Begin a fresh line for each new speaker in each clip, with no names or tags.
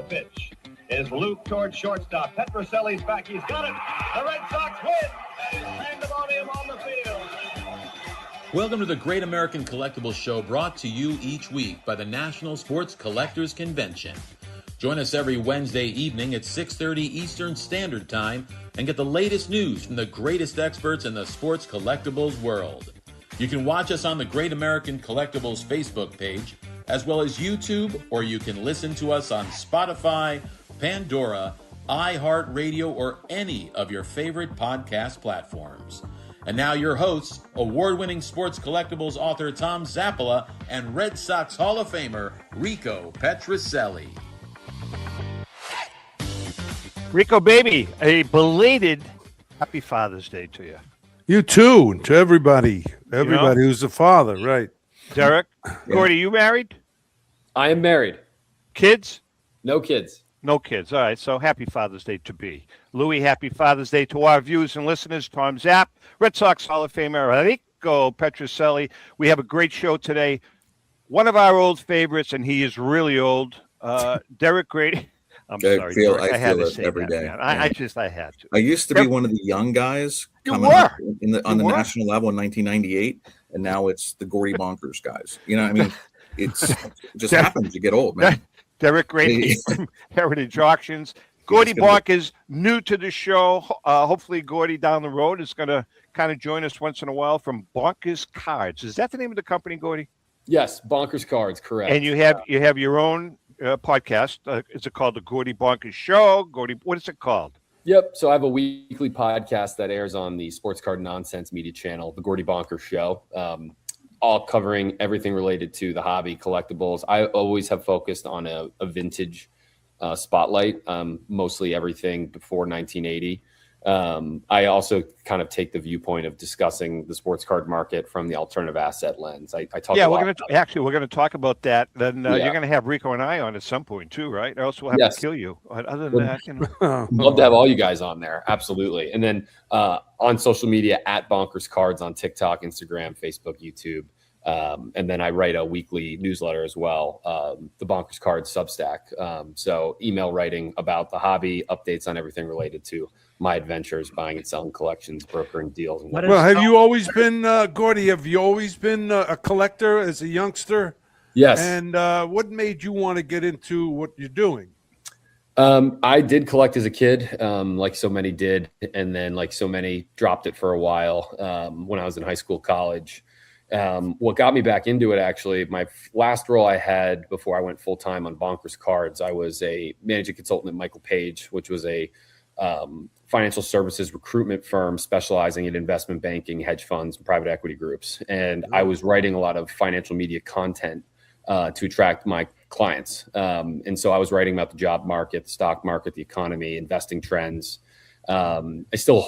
pitch. Is looped towards shortstop. Petroselli's back. He's got it. The Red Sox win. And he's pandemonium on the field.
Welcome to the Great American Collectibles Show, brought to you each week by the National Sports Collectors Convention. Join us every Wednesday evening at 6:30 Eastern Standard Time and get the latest news from the greatest experts in the sports collectibles world. You can watch us on the Great American Collectibles Facebook page, as well as YouTube, or you can listen to us on Spotify, Pandora, iHeartRadio, or any of your favorite podcast platforms. And now your hosts, award-winning sports collectibles author Tom Zappola and Red Sox Hall of Famer Rico Petroselli.
Rico, baby, a belated Happy Father's Day to you.
You too, to everybody who's a father, right?
Derek, Gordie, you married?
I am married.
Kids?
No kids.
No kids. All right, so happy Father's Day to be. Louis, happy Father's Day to our viewers and listeners. Tom Zapp, Red Sox Hall of Famer Rico Petroselli. We have a great show today. One of our old favorites, and he is really old, Derek Grady. I had to say every day. I had to.
I used to be one of the young guys coming up on the national level in 1998, and now it's the Gordie Bonkers guys. You know, I mean, it just happens. You get old, man.
Derek Grady from Heritage Auctions. Grady Bonkers, new to the show. Hopefully, Gordie down the road is going to kind of join us once in a while from Bonkers Cards. Is that the name of the company, Gordie?
Yes, Bonkers Cards, correct.
And you have your own podcast. Is it called the Grady Bonkers Show? Gordie, what is it called?
Yep. So I have a weekly podcast that airs on the Sports Card Nonsense media channel, the Grady Bonkers Show, all covering everything related to the hobby, collectibles. I always have focused on a vintage spotlight, mostly everything before 1980. I also kind of take the viewpoint of discussing the sports card market from the alternative asset lens. I talk.
Yeah, we're going to talk about that. Then you're going to have Rico and I on at some point too, right? Or else we'll have to kill you. Other than that,
love to have all you guys on there. Absolutely. And then on social media at Bonkers Cards on TikTok, Instagram, Facebook, YouTube. And then I write a weekly newsletter as well, the Bonkers Cards Substack. So email writing about the hobby, updates on everything related to my adventures, buying and selling collections, brokering deals.
Well, have you always been, Gordie, have you always been a collector as a youngster?
Yes.
And what made you want to get into what you're doing?
I did collect as a kid, like so many did. And then like so many dropped it for a while when I was in high school, college. What got me back into it, actually, my last role I had before I went full-time on Bonkers Cards, I was a managing consultant at Michael Page, which was a financial services recruitment firm specializing in investment banking, hedge funds, and private equity groups. And I was writing a lot of financial media content to attract my clients. And so I was writing about the job market, the stock market, the economy, investing trends. I still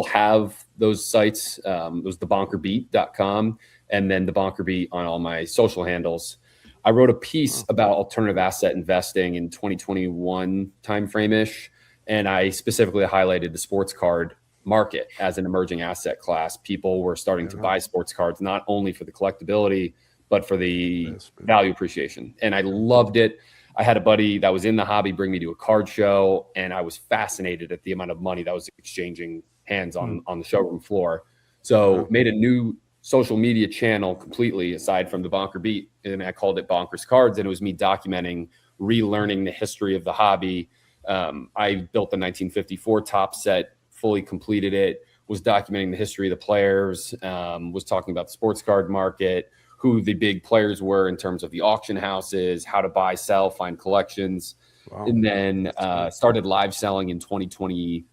have those sites. It was thebonkerbeat.com and then the Bonker Beat on all my social handles. I wrote a piece about alternative asset investing in 2021 timeframe-ish. And I specifically highlighted the sports card market as an emerging asset class. People were starting to buy sports cards, not only for the collectability, but for the value appreciation. And I loved it. I had a buddy that was in the hobby bring me to a card show, and I was fascinated at the amount of money that was exchanging hands on the showroom floor. So made a new social media channel completely aside from the Bonker Beat, and I called it Bonkers Cards, and it was me documenting, relearning the history of the hobby. I built the 1954 top set, fully completed it, was documenting the history of the players, was talking about the sports card market, who the big players were in terms of the auction houses, how to buy, sell, find collections. Wow. And then started live selling in 2020,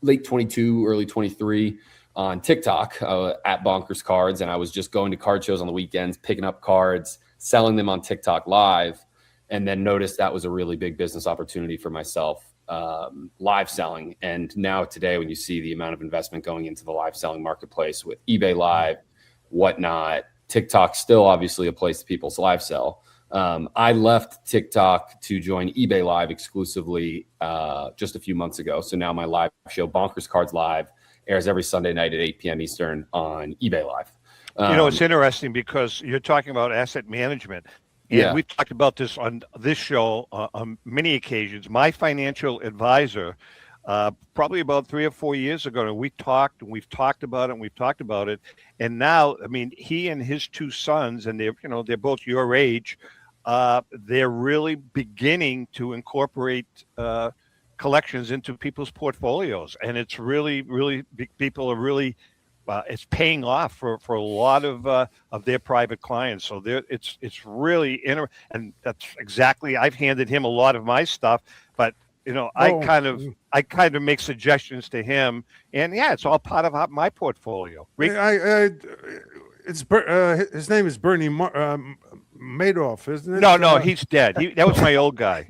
late 22, early 23 on TikTok at Bonkers Cards. And I was just going to card shows on the weekends, picking up cards, selling them on TikTok live. And then noticed that was a really big business opportunity for myself, live selling. And now today, when you see the amount of investment going into the live selling marketplace with eBay Live, whatnot, TikTok's still obviously a place that people live sell. I left TikTok to join eBay Live exclusively just a few months ago. So now my live show, Bonkers Cards Live, airs every Sunday night at 8 p.m. Eastern on eBay Live.
It's interesting because you're talking about asset management. And we've talked about this on this show on many occasions. My financial advisor, probably about 3 or 4 years ago, and we've talked about it. And now, I mean, he and his 2 sons, and they're both your age, they're really beginning to incorporate collections into people's portfolios, and it's really, really people are really. It's paying off for a lot of their private clients. So it's really and that's exactly. I've handed him a lot of my stuff, but I kind of make suggestions to him, and it's all part of my portfolio.
His name is Bernie Madoff, isn't it?
No, he's dead. That was my old guy.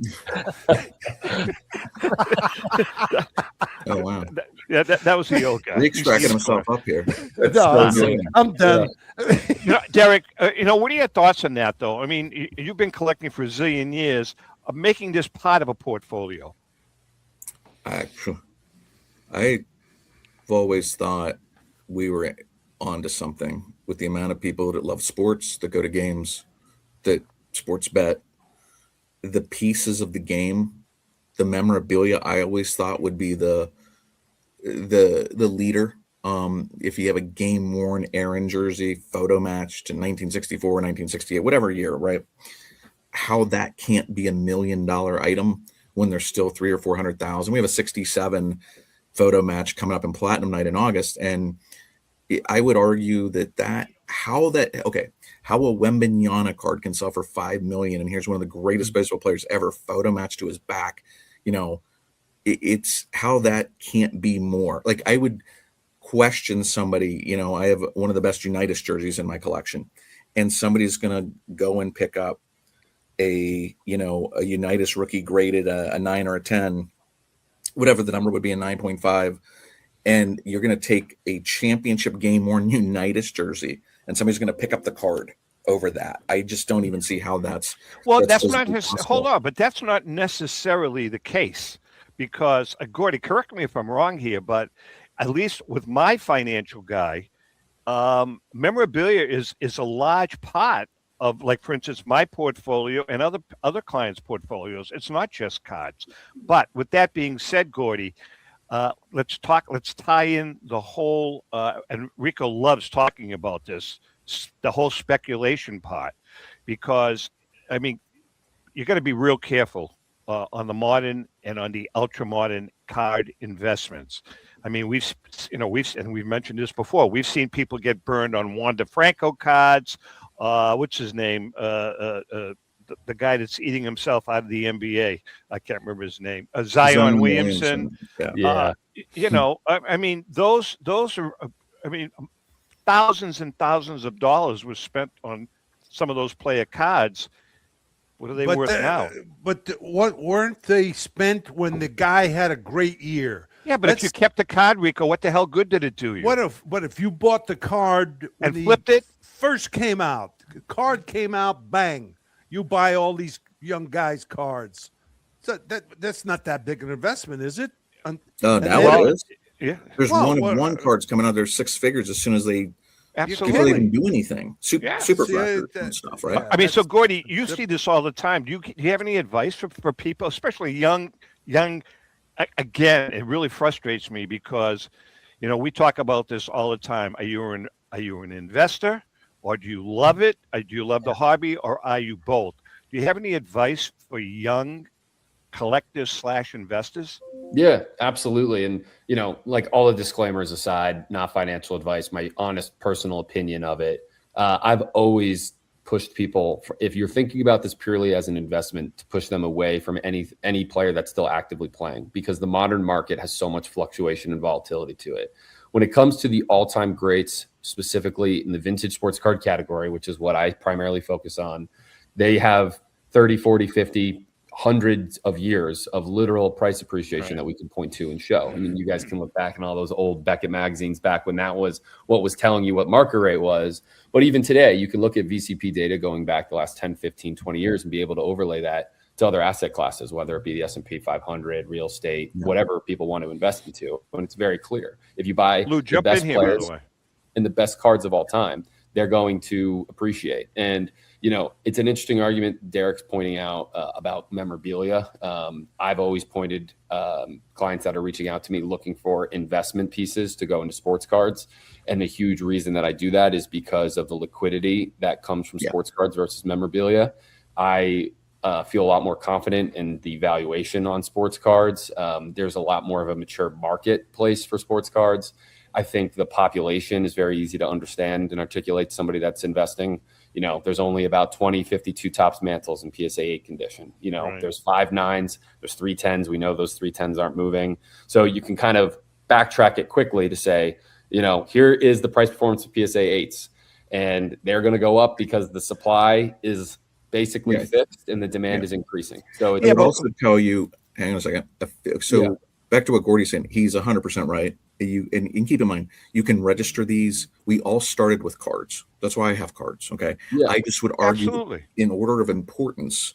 Oh wow.
That was the old guy.
Rick's cracking himself up here.
I'm done.
Derek, what are your thoughts on that, though? I mean, you've been collecting for a zillion years, of making this part of a portfolio.
I've always thought we were onto something with the amount of people that love sports, that go to games, that sports bet, the pieces of the game, the memorabilia. I always thought would be the leader. If you have a game worn Aaron jersey photo matched in 1964, 1968, whatever year, right? How that can't be $1 million item when there's still 300,000 or 400,000. We have a 67 photo match coming up in Platinum Night in August, and I would argue how a Wembanyama card can sell for $5 million, and here's one of the greatest baseball players ever photo matched to his back. It's how that can't be more. Like, I would question somebody. I have one of the best Unitas jerseys in my collection, and somebody's going to go and pick up a Unitas rookie graded a 9 or a 10, whatever the number would be, a 9.5. And you're going to take a championship game worn Unitas jersey, and somebody's going to pick up the card over that. I just don't even see how that's.
Well, that's not his. Hold on, but that's not necessarily the case, because Gordie, correct me if I'm wrong here, but at least with my financial guy, memorabilia is a large part of, like, for instance, my portfolio and other clients' portfolios. It's not just cards. But with that being said, Gordie, let's tie in the whole, and Rico loves talking about this, the whole speculation part, because, I mean, you got to be real careful on the modern and on the ultra modern card investments. I mean, we've mentioned this before. We've seen people get burned on Juan DeFranco cards. What's his name? The guy that's eating himself out of the NBA. I can't remember his name. Zion Williamson.
Yeah.
I mean, those are, I mean, thousands and thousands of dollars was spent on some of those player cards. What are they worth now?
But what weren't they spent when the guy had a great year?
Yeah, but if you kept the card, Rico, what the hell good did it do you?
What if you bought the card
and flipped it?
First came out. The card came out, bang. You buy all these young guys' cards. So that's not that big an investment, is it?
Now it is.
Yeah.
There's one cards coming out. There's 6 figures as soon as they before they even do anything. Super collectors and stuff, right?
I mean, so Gordie, you see this all the time. Do you have any advice for people, especially young? Again, it really frustrates me because, we talk about this all the time. Are you an investor, or do you love it? Do you love the hobby, or are you both? Do you have any advice for young collectors / investors?
Yeah, absolutely. And, like, all the disclaimers aside, not financial advice, my honest personal opinion of it. I've always pushed people, if you're thinking about this purely as an investment, to push them away from any player that's still actively playing, because the modern market has so much fluctuation and volatility to it. When it comes to the all-time greats, specifically in the vintage sports card category, which is what I primarily focus on, they have 30, 40, 50, hundreds of years of literal price appreciation that we can point to and show. I mean, you guys can look back in all those old Beckett magazines back when that was what was telling you what market rate was. But even today, you can look at VCP data going back the last 10, 15, 20 years and be able to overlay that to other asset classes, whether it be the S&P 500, real estate, whatever people want to invest into. And it's very clear. If you buy the best players and the best cards of all time, they're going to appreciate. And, it's an interesting argument Derek's pointing out about memorabilia. I've always pointed clients that are reaching out to me looking for investment pieces to go into sports cards. And the huge reason that I do that is because of the liquidity that comes from sports cards versus memorabilia. I feel a lot more confident in the valuation on sports cards. There's a lot more of a mature marketplace for sports cards. I think the population is very easy to understand and articulate to somebody that's investing. There's only about 52 tops mantles in PSA 8 condition.
Right.
There's 5 9s, there's 3 10s. We know those 3 10s aren't moving. So you can kind of backtrack it quickly to say, here is the price performance of PSA 8s. And they're going to go up because the supply is basically fixed and the demand is increasing. So
it would also tell you, hang on a second. So back to what Gordie's saying, he's 100% right. And keep in mind, you can register these. We all started with cards. That's why I have cards. Okay. Yeah. I just would argue in order of importance,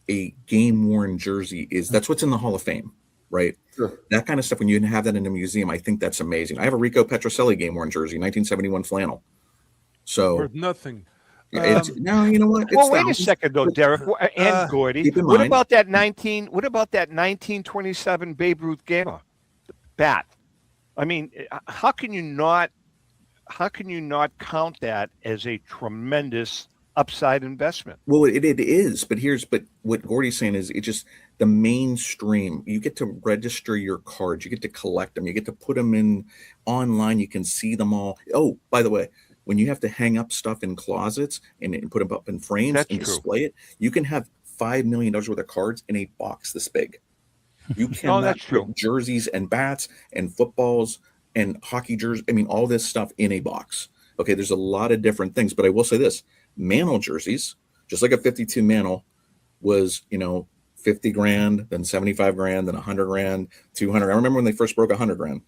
a game worn jersey that's what's in the Hall of Fame, right?
Sure.
That kind of stuff. When you have that in a museum, I think that's amazing. I have a Rico Petrocelli game worn jersey, 1971 flannel. So
worth nothing.
No, you know what?
Well, wait a second though, Derek and Gordie. What about that 1927 Babe Ruth Gamer bat? I mean, how can you not count that as a tremendous upside investment?
Well, it is, but what Gordie's saying is it's just the mainstream. You get to register your cards, you get to collect them, you get to put them in online, you can see them all. Oh, by the way, when you have to hang up stuff in closets and put them up in frames and display it, you can have $5 million worth of cards in a box this big. You cannot put jerseys and bats and footballs and hockey jerseys. I mean, all this stuff in a box. Okay, there's a lot of different things, but I will say this: Mantle jerseys, just like a 52 Mantle, was $50,000, then $75,000, then $100,000, $200,000. I remember when they first broke $100,000,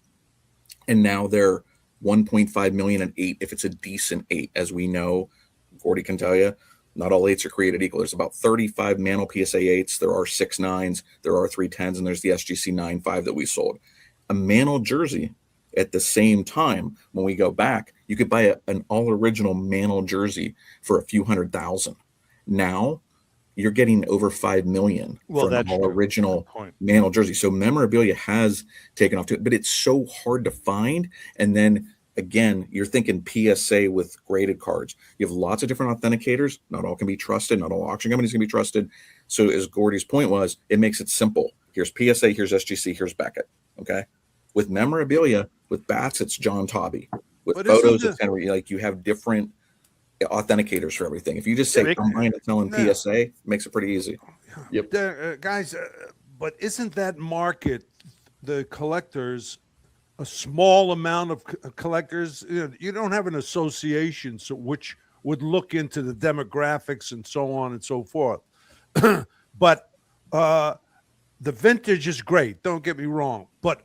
and now they're $1.5 million an 8 if it's a decent 8, as we know. Gordie can tell you. Not all 8s are created equal. There's about 35 Mantle PSA 8s. There are 6 9s. There are 3 10s, and there's the SGC 9.5 that we sold. A Mantle jersey at the same time, when we go back, you could buy an all-original Mantle jersey for a few $100,000. Now, you're getting over $5 million for an all-original Mantle jersey. So memorabilia has taken off to it, but it's so hard to find. And then again, you're thinking PSA with graded cards. You have lots of different authenticators. Not all can be trusted. Not all auction companies can be trusted. So as Gordie's point was, it makes it simple. Here's PSA, here's SGC, here's Beckett. Okay. With memorabilia, with bats, it's John Tobby. With photos, it's Henry. Like, you have different authenticators for everything. If you just say I'm buying and selling PSA, it makes it pretty easy.
Yep. Guys, but isn't that market, the collectors, a small amount of collectors? You don't have an association which would look into the demographics and so on and so forth. But the vintage is great, don't get me wrong, but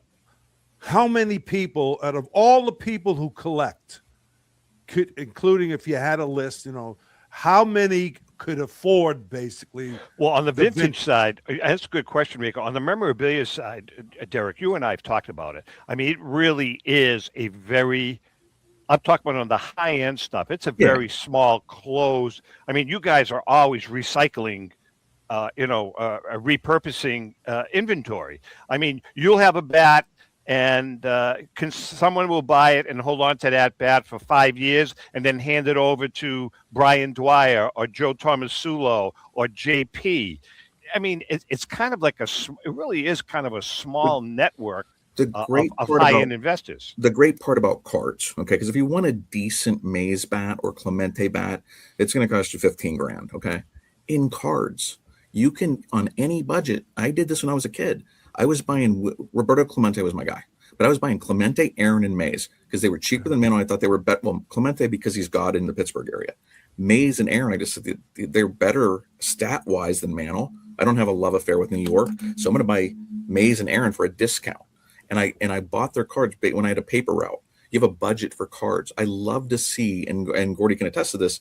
how many people out of all the people who collect, including if you had a list, how many could afford basically?
Well, on the vintage side, that's a good question, Rico. On the memorabilia side, Derek, you and I have talked about it. I mean, it really is a very, I'm talking about on the high end stuff. It's a very small, closed. I mean, you guys are always recycling, repurposing inventory. I mean, you'll have a bat, and someone will buy it and hold on to that bat for 5 years and then hand it over to Brian Dwyer or Joe Tomasulo or JP. I mean, it's kind of like it really is kind of a small network of high-end investors.
The great part about cards, okay, because if you want a decent Mays bat or Clemente bat, it's going to cost you $15,000, okay? In cards, you can, on any budget, I did this when I was a kid. I was buying, Roberto Clemente was my guy, but I was buying Clemente, Aaron, and Mays because they were cheaper than Mantle. I thought they were better. Well, Clemente because he's God in the Pittsburgh area. Mays and Aaron, I just said they're better stat-wise than Mantle. I don't have a love affair with New York, so I'm going to buy Mays and Aaron for a discount. And I bought their cards when I had a paper route. You have a budget for cards. I love to see, and Gordie can attest to this,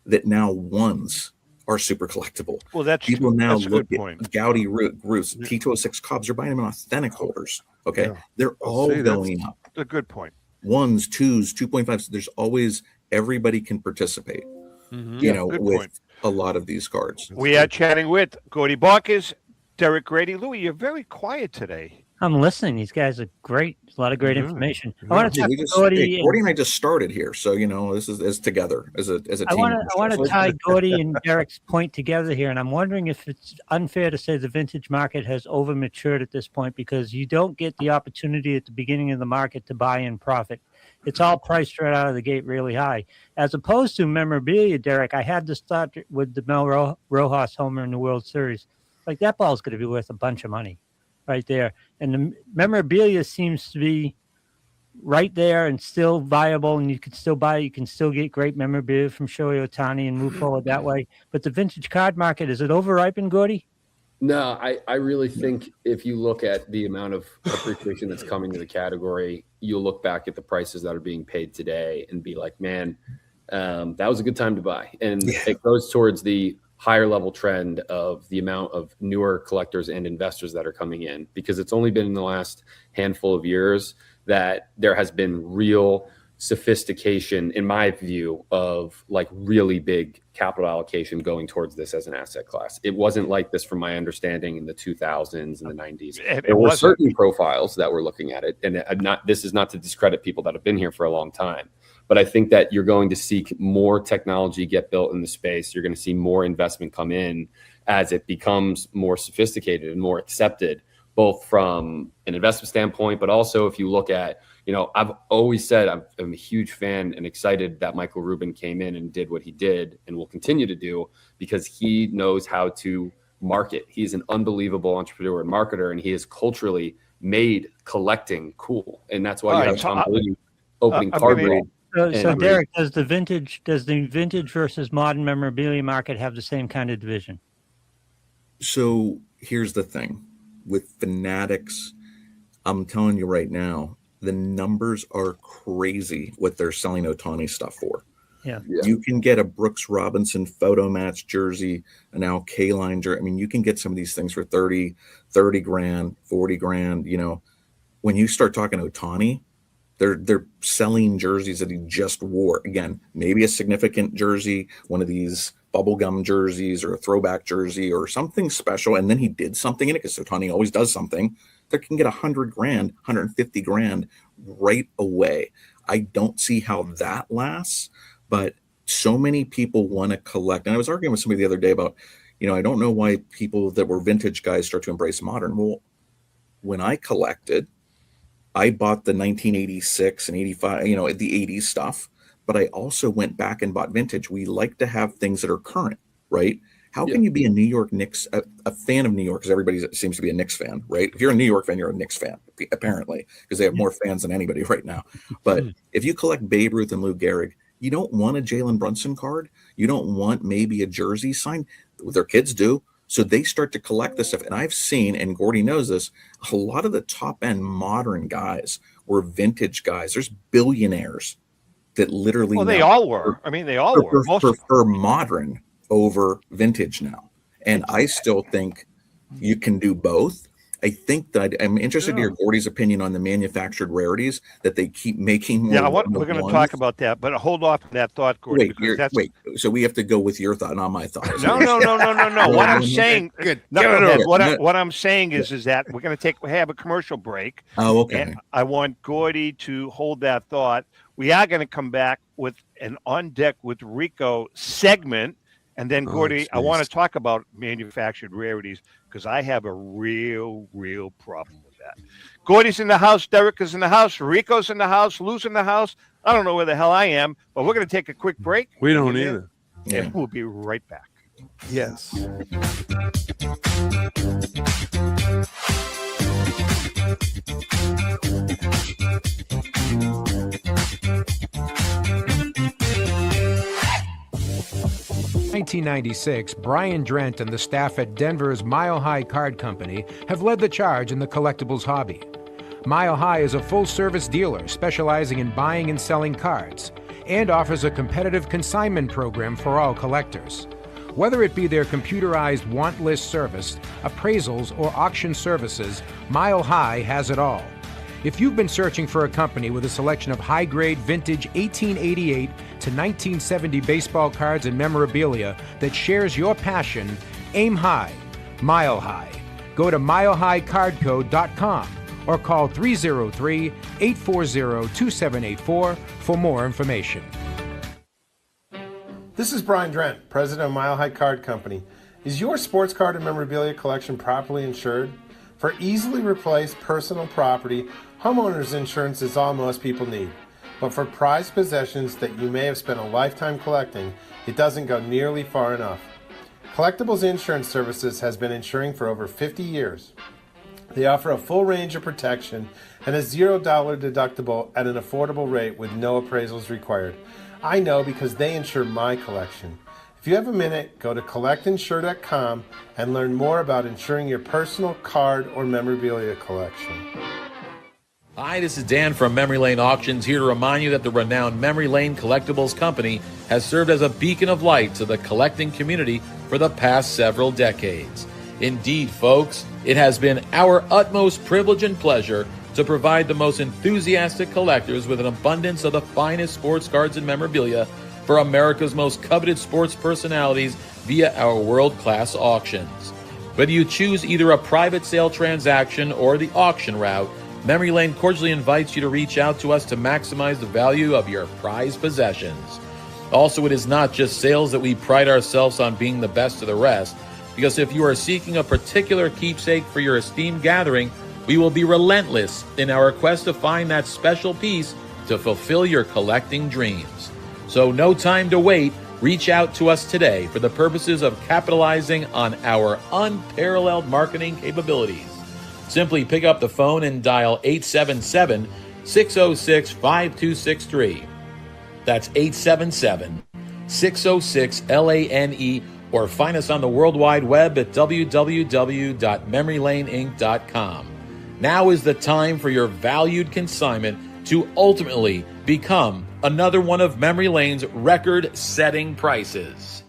that now ones are super collectible.
Well, that's
people now
that's
look at Gowdy Roots, T206 Cubs. They're buying them in authentic holders. Okay, they're all going up.
A good point.
1s, 2s, 2.5s. There's always everybody can participate.
Mhm.
You know,
good
with
point.
a lot of these cards.
We are chatting with Gordie Bonkers, Derek Grady. Louis, you're very quiet today.
I'm listening. These guys are great. A lot of great
Yeah.
information.
Yeah.
I want to
Hey,
talk
we
to
just,
Gordie.
Gordie and I just started here, so you know this is together as a
I
team.
want to tie Gordie and Derek's point together here, and I'm wondering if it's unfair to say the vintage market has over matured at this point because you don't get the opportunity at the beginning of the market to buy in profit. It's all priced right out of the gate really high, as opposed to memorabilia. Derek, I had this thought with the Mel Rojas homer in the World Series. Like that ball's going to be worth a bunch of money, right there, and the memorabilia seems to be right there and still viable, and you can still buy it. You can still get great memorabilia from Shohei Ohtani and move forward that way. But the vintage card market, is it overripened, Gordie?
No, I really think if you look at the amount of appreciation that's coming to the category, you'll look back at the prices that are being paid today and be like, man, that was a good time to buy. And it goes towards the higher level trend of the amount of newer collectors and investors that are coming in, because it's only been in the last handful of years that there has been real sophistication, in my view, of like really big capital allocation going towards this as an asset class. It wasn't like this from my understanding in the 2000s and the 90s. There were certain profiles that were looking at it, and this is not to discredit people that have been here for a long time, but I think that you're going to see more technology get built in the space. You're going to see more investment come in as it becomes more sophisticated and more accepted, both from an investment standpoint, but also if you look at, you know, I've always said I'm a huge fan and excited that Michael Rubin came in and did what he did and will continue to do, because he knows how to market. He's an unbelievable entrepreneur and marketer, and he has culturally made collecting cool. And that's why you have Tom Brady opening card break.
So Derek, does the vintage versus modern memorabilia market have the same kind of division?
So here's the thing with Fanatics. I'm telling you right now, the numbers are crazy what they're selling Ohtani stuff for.
Yeah.
You can get a Brooks Robinson photo match jersey, an Al Kaline jersey. I mean, you can get some of these things for 30 grand, 40 grand. You know, when you start talking Ohtani, they're selling jerseys that he just wore. Again, maybe a significant jersey, one of these bubblegum jerseys or a throwback jersey or something special. And then he did something in it, because Ohtani always does something. That can get 100 grand, 150 grand right away. I don't see how that lasts, but so many people want to collect. And I was arguing with somebody the other day about, you know, I don't know why people that were vintage guys start to embrace modern. Well, when I collected, I bought the 1986 and 85, you know, the 80s stuff, but I also went back and bought vintage. We like to have things that are current, right? How can you be a New York Knicks, a fan of New York, because everybody seems to be a Knicks fan, right? If you're a New York fan, you're a Knicks fan, apparently, because they have more fans than anybody right now. But if you collect Babe Ruth and Lou Gehrig, you don't want a Jalen Brunson card. You don't want maybe a jersey signed. Their kids do. So they start to collect this stuff. And I've seen, and Gordie knows this, a lot of the top end modern guys were vintage guys. There's billionaires that literally.
Well, they all were. I mean, they all were. Most
prefer modern over vintage now. And I still think you can do both. I think that I'm interested to hear Gordie's opinion on the manufactured rarities that they keep making more.
Yeah, we're going to talk about that, but hold off to that thought, Gordie.
Wait. So we have to go with your thought, not my thought.
No. What I'm saying, what I'm saying is that we're going to have a commercial break.
Oh, okay.
And I want Gordie to hold that thought. We are going to come back with an On Deck with Rico segment. And then, Gordie, I want to talk about manufactured rarities, because I have a real problem with that. Gordie's in the house. Derek is in the house. Rico's in the house. Lou's in the house. I don't know where the hell I am, but we're going to take a quick break.
We don't either.
And we'll be right back.
Yes.
In 1996, Brian Drent and the staff at Denver's Mile High Card Company have led the charge in the collectibles hobby. Mile High is a full-service dealer specializing in buying and selling cards, and offers a competitive consignment program for all collectors. Whether it be their computerized want list service, appraisals, or auction services, Mile High has it all. If you've been searching for a company with a selection of high-grade vintage 1888 to 1970 baseball cards and memorabilia that shares your passion, aim high, mile high. Go to milehighcardco.com or call 303-840-2784 for more information.
This is Brian Drent, president of Mile High Card Company. Is your sports card and memorabilia collection properly insured? For easily replaced personal property, homeowners insurance is all most people need. But for prized possessions that you may have spent a lifetime collecting, it doesn't go nearly far enough. Collectibles Insurance Services has been insuring for over 50 years. They offer a full range of protection and a $0 deductible at an affordable rate with no appraisals required. I know because they insure my collection. If you have a minute, go to collectinsure.com and learn more about insuring your personal card or memorabilia collection.
Hi, this is Dan from Memory Lane Auctions, here to remind you that the renowned Memory Lane Collectibles Company has served as a beacon of light to the collecting community for the past several decades. Indeed, folks, it has been our utmost privilege and pleasure to provide the most enthusiastic collectors with an abundance of the finest sports cards and memorabilia for America's most coveted sports personalities via our world-class auctions. Whether you choose either a private sale transaction or the auction route, Memory Lane cordially invites you to reach out to us to maximize the value of your prized possessions. Also, it is not just sales that we pride ourselves on being the best of the rest, because if you are seeking a particular keepsake for your esteemed gathering, we will be relentless in our quest to find that special piece to fulfill your collecting dreams. So no time to wait. Reach out to us today for the purposes of capitalizing on our unparalleled marketing capabilities. Simply pick up the phone and dial 877-606-5263. That's 877-606-LANE, or find us on the World Wide Web at www.memorylaneinc.com. Now is the time for your valued consignment to ultimately become another one of Memory Lane's record-setting prices.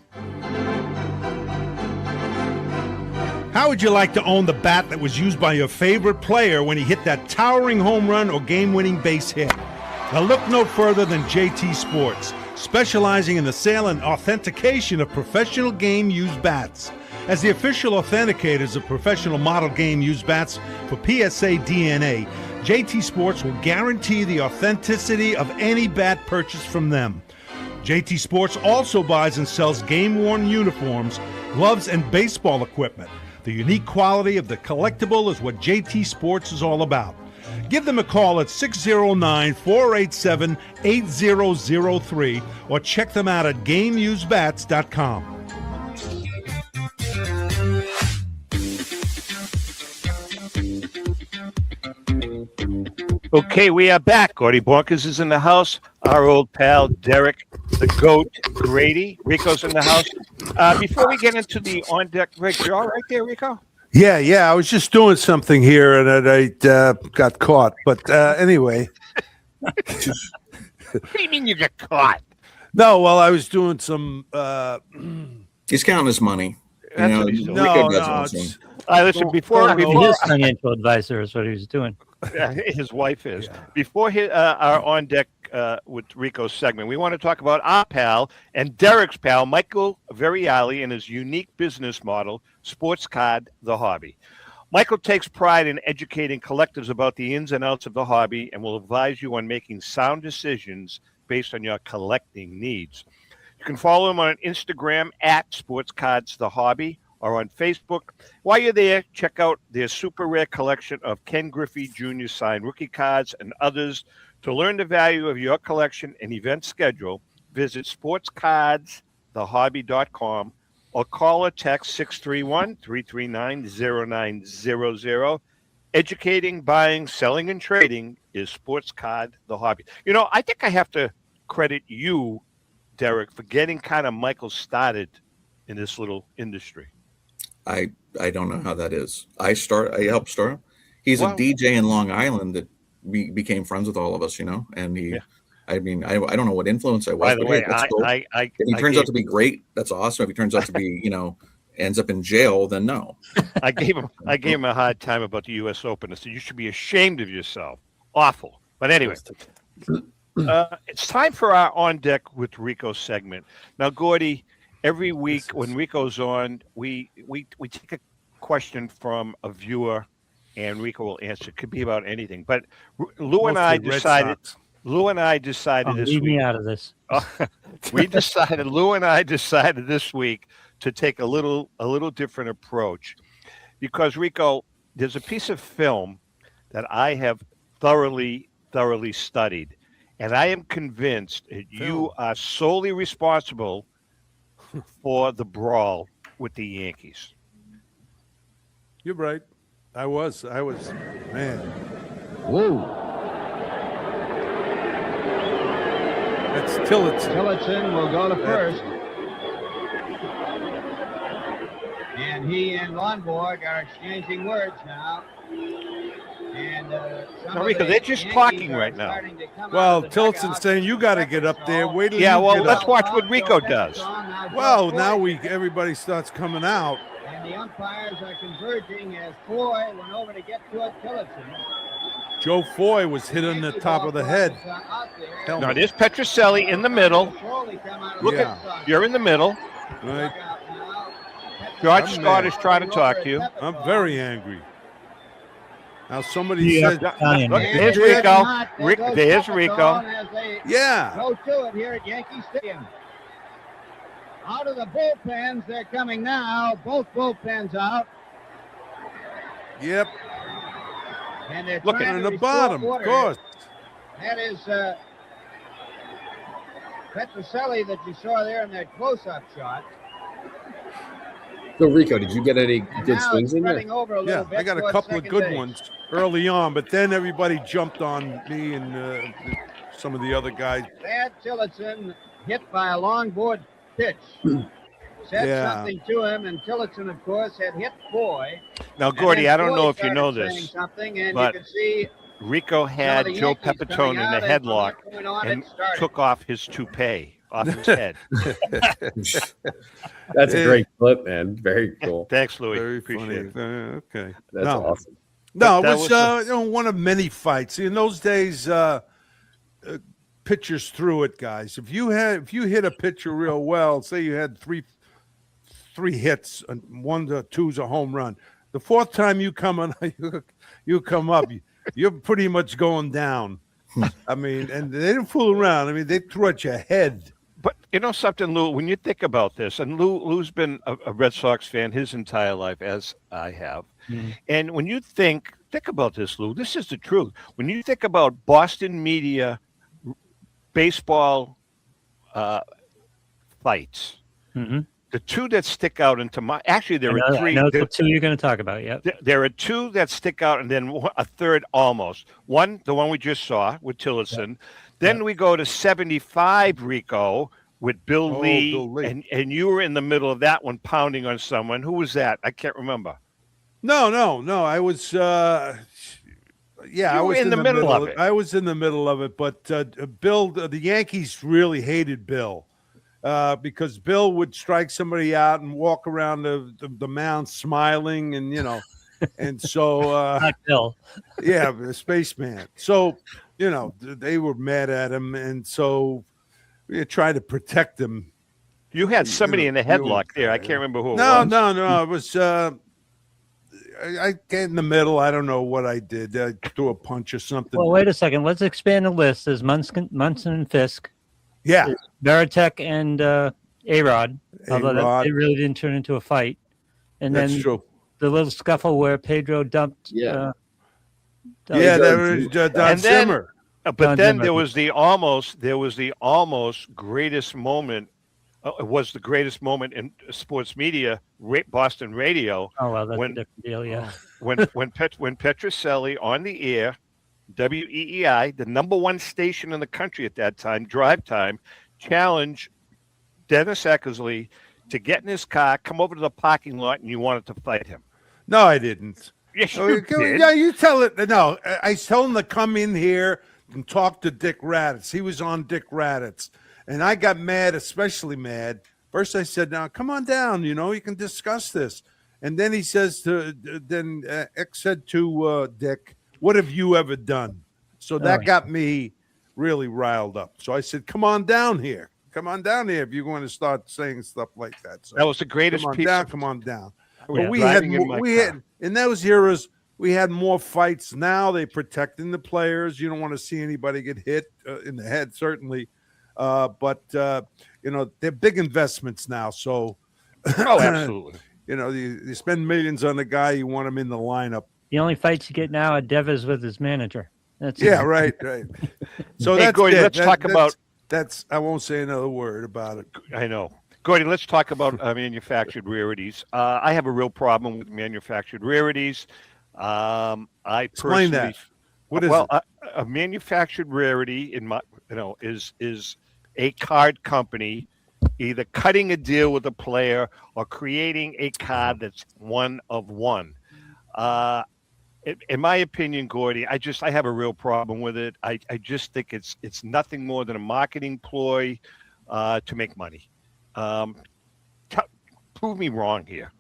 How would you like to own the bat that was used by your favorite player when he hit that towering home run or game-winning base hit? Now look no further than JT Sports, specializing in the sale and authentication of professional game-used bats. As the official authenticators of professional model game-used bats for PSA DNA, JT Sports will guarantee the authenticity of any bat purchased from them. JT Sports also buys and sells game-worn uniforms, gloves, and baseball equipment. The unique quality of the collectible is what JT Sports is all about. Give them a call at 609-487-8003 or check them out at GameUseBats.com.
Okay, we are back. Grady Bonkers is in the house. Our old pal, Derek, the GOAT, Grady. Rico's in the house. Before we get into the on-deck, Rick, you all right there, Rico?
Yeah, I was just doing something here and I got caught. But anyway.
What do you mean you got caught?
No, well, I was doing some...
He's counting his money. You know,
no,
listen, before
his financial advisor is what he was doing.
His wife is. Yeah. Before our on deck with Rico's segment, we want to talk about our pal and Derek's pal, Michael Veriali, and his unique business model, Sports Card, the Hobby. Michael takes pride in educating collectors about the ins and outs of the hobby and will advise you on making sound decisions based on your collecting needs. You can follow him on Instagram at Sports Cards, the Hobby, or on Facebook. While you're there, check out their super rare collection of Ken Griffey Jr. signed rookie cards and others. To learn the value of your collection and event schedule, visit sportscardsthehobby.com or call or text 631-339-0900. Educating, buying, selling, and trading is Sports Card, the Hobby. You know, I think I have to credit you, Derek, for getting kind of Michael started in this little industry.
I don't know how that is. I helped start him. He's a DJ in Long Island that we became friends with all of us, you know, and he, yeah. I mean, I don't know what influence I was.
By the way,
cool. If he turns out to be great, that's awesome. If he turns out to be, you know, ends up in jail, then no.
I gave him a hard time about the U.S. Open. I said, you should be ashamed of yourself. Awful. But anyway, it's time for our On Deck with Rico segment. Now, Gordie, every week when Rico's on, we take a question from a viewer, and Rico will answer. It could be about anything. But Lou and I decided this
leave
week.
me out of this.
Lou and I decided this week to take a little different approach, because Rico, there's a piece of film that I have thoroughly studied, and I am convinced that you are solely responsible for the brawl with the Yankees.
You're right. I was, man.
Whoa.
That's Tillotson.
Tillotson will go to first. And he and Lonborg are exchanging words now. And
No, Rico, they're just talking right now.
Well, Tiltotson's saying you got to get up there. Wait till
Yeah,
you
well,
get
let's
up.
watch what Rico does.
Well, now everybody starts coming out.
And the umpires are converging as Foy went over to get to it. Tillotson.
Joe Foy was hit on the top of the head.
Now, there's Petrocelli in the middle. Look you're in the middle.
Right.
George Scott is trying to talk to you.
I'm very angry. Now somebody said,
look, there's Rico. There's Rico.
Yeah.
Go to it here at Yankee Stadium. Out of the bullpens, they're coming now. Both bullpens out.
Yep.
And they're
looking
trying
in
to
the bottom,
order.
of course.
That is Petrocelli that you saw there in that close-up shot.
So, Rico, did you get any
And
good
now
swings
it's
in there?
spreading over a
Yeah,
little bit
I got a
towards
couple of
second
good
base.
ones early on, but then everybody jumped on me and some of the other guys.
Thad Tillotson hit by a long board pitch. Said something to him, and Tillotson, of course, had hit Foy.
Now, Gordie, I don't know if you know
saying
this,
something, and
but
you could see
Rico had
the
Joe
Yankees
Pepitone
coming
in
out
a
and
headlock
going on
and
and starting.
took off his toupee off his head.
That's a great clip, man. Very cool.
Thanks, Louis.
Very
Appreciate
funny.
it.
Okay.
That's awesome.
No, it
that
was,
was
one of many fights. In those days, pitchers threw it, guys. If you hit a pitcher real well, say you had three hits and 1 to 2's a home run. The fourth time you come up, you're pretty much going down. I mean, and they didn't fool around. I mean, they threw at your head.
But you know something, Lou, when you think about this, and Lou's been a Red Sox fan his entire life, as I have.
Mm-hmm.
And when you think about this, Lou, this is the truth. When you think about Boston media baseball fights,
Mm-hmm.
the two that stick out into my actually there are three.
I know the two you're going to talk about. Yep.
There are two that stick out, and then a third almost. One, the one we just saw with Tillotson. Yep. Then we go to 75 Rico with Bill Lee. And you were in the middle of that one, pounding on someone. Who was that? I can't remember.
No. I was. I was in the middle of it. I was in the middle of it, but Bill, the Yankees really hated Bill. Because Bill would strike somebody out and walk around the mound smiling, and and so
Not Bill.
yeah, the spaceman. So they were mad at him, and so we tried to protect him.
You had somebody in the headlock there. I can't remember who.
No.
It
was I get in the middle. I don't know what I did. I threw a punch or something.
Well, wait a second. Let's expand the list. There's Munson and Fisk.
Yeah.
Veritek and A-Rod, although it really didn't turn into a fight. And
That's
then
true.
The little scuffle where Pedro dumped.
That was Don Zimmer.
But then there was the almost greatest moment. It was the greatest moment in sports media, Boston radio.
Oh well, that's a different deal. Yeah.
when Petrocelli on the air, WEEI, the number one station in the country at that time, drive time, challenged Dennis Eckersley to get in his car, come over to the parking lot, and you wanted to fight him.
No, I didn't.
Yes, you did.
Yeah, you tell it. No, I told him to come in here and talk to Dick Raditz. He was on Dick Raditz. And I got mad, especially mad. First I said, now, come on down. You can discuss this. And then he says X said to Dick, what have you ever done? So that got me really riled up. So I said, come on down here. Come on down here if you're going to start saying stuff like that. So
That was the greatest
come on
piece.
down, come on down.
Yeah,
But we had
driving in my
we
car.
had in those eras we had more fights. Now they're protecting the players. You don't want to see anybody get hit in the head, certainly. But they're big investments now. So,
Oh, absolutely.
You spend millions on a guy, you want him in the lineup.
The only fights you get now are Devers with his manager. That's
right. So
Hey,
that's
Gordie,
it.
let's talk about.
That's. I won't say another word about it.
I know. Gordie, let's talk about manufactured rarities. I have a real problem with manufactured rarities. I
Explain
personally,
that. What is
it? A manufactured rarity is a card company either cutting a deal with a player or creating a card that's one of one. In my opinion, Gordie, I have a real problem with it. I just think it's nothing more than a marketing ploy to make money. Prove me wrong here.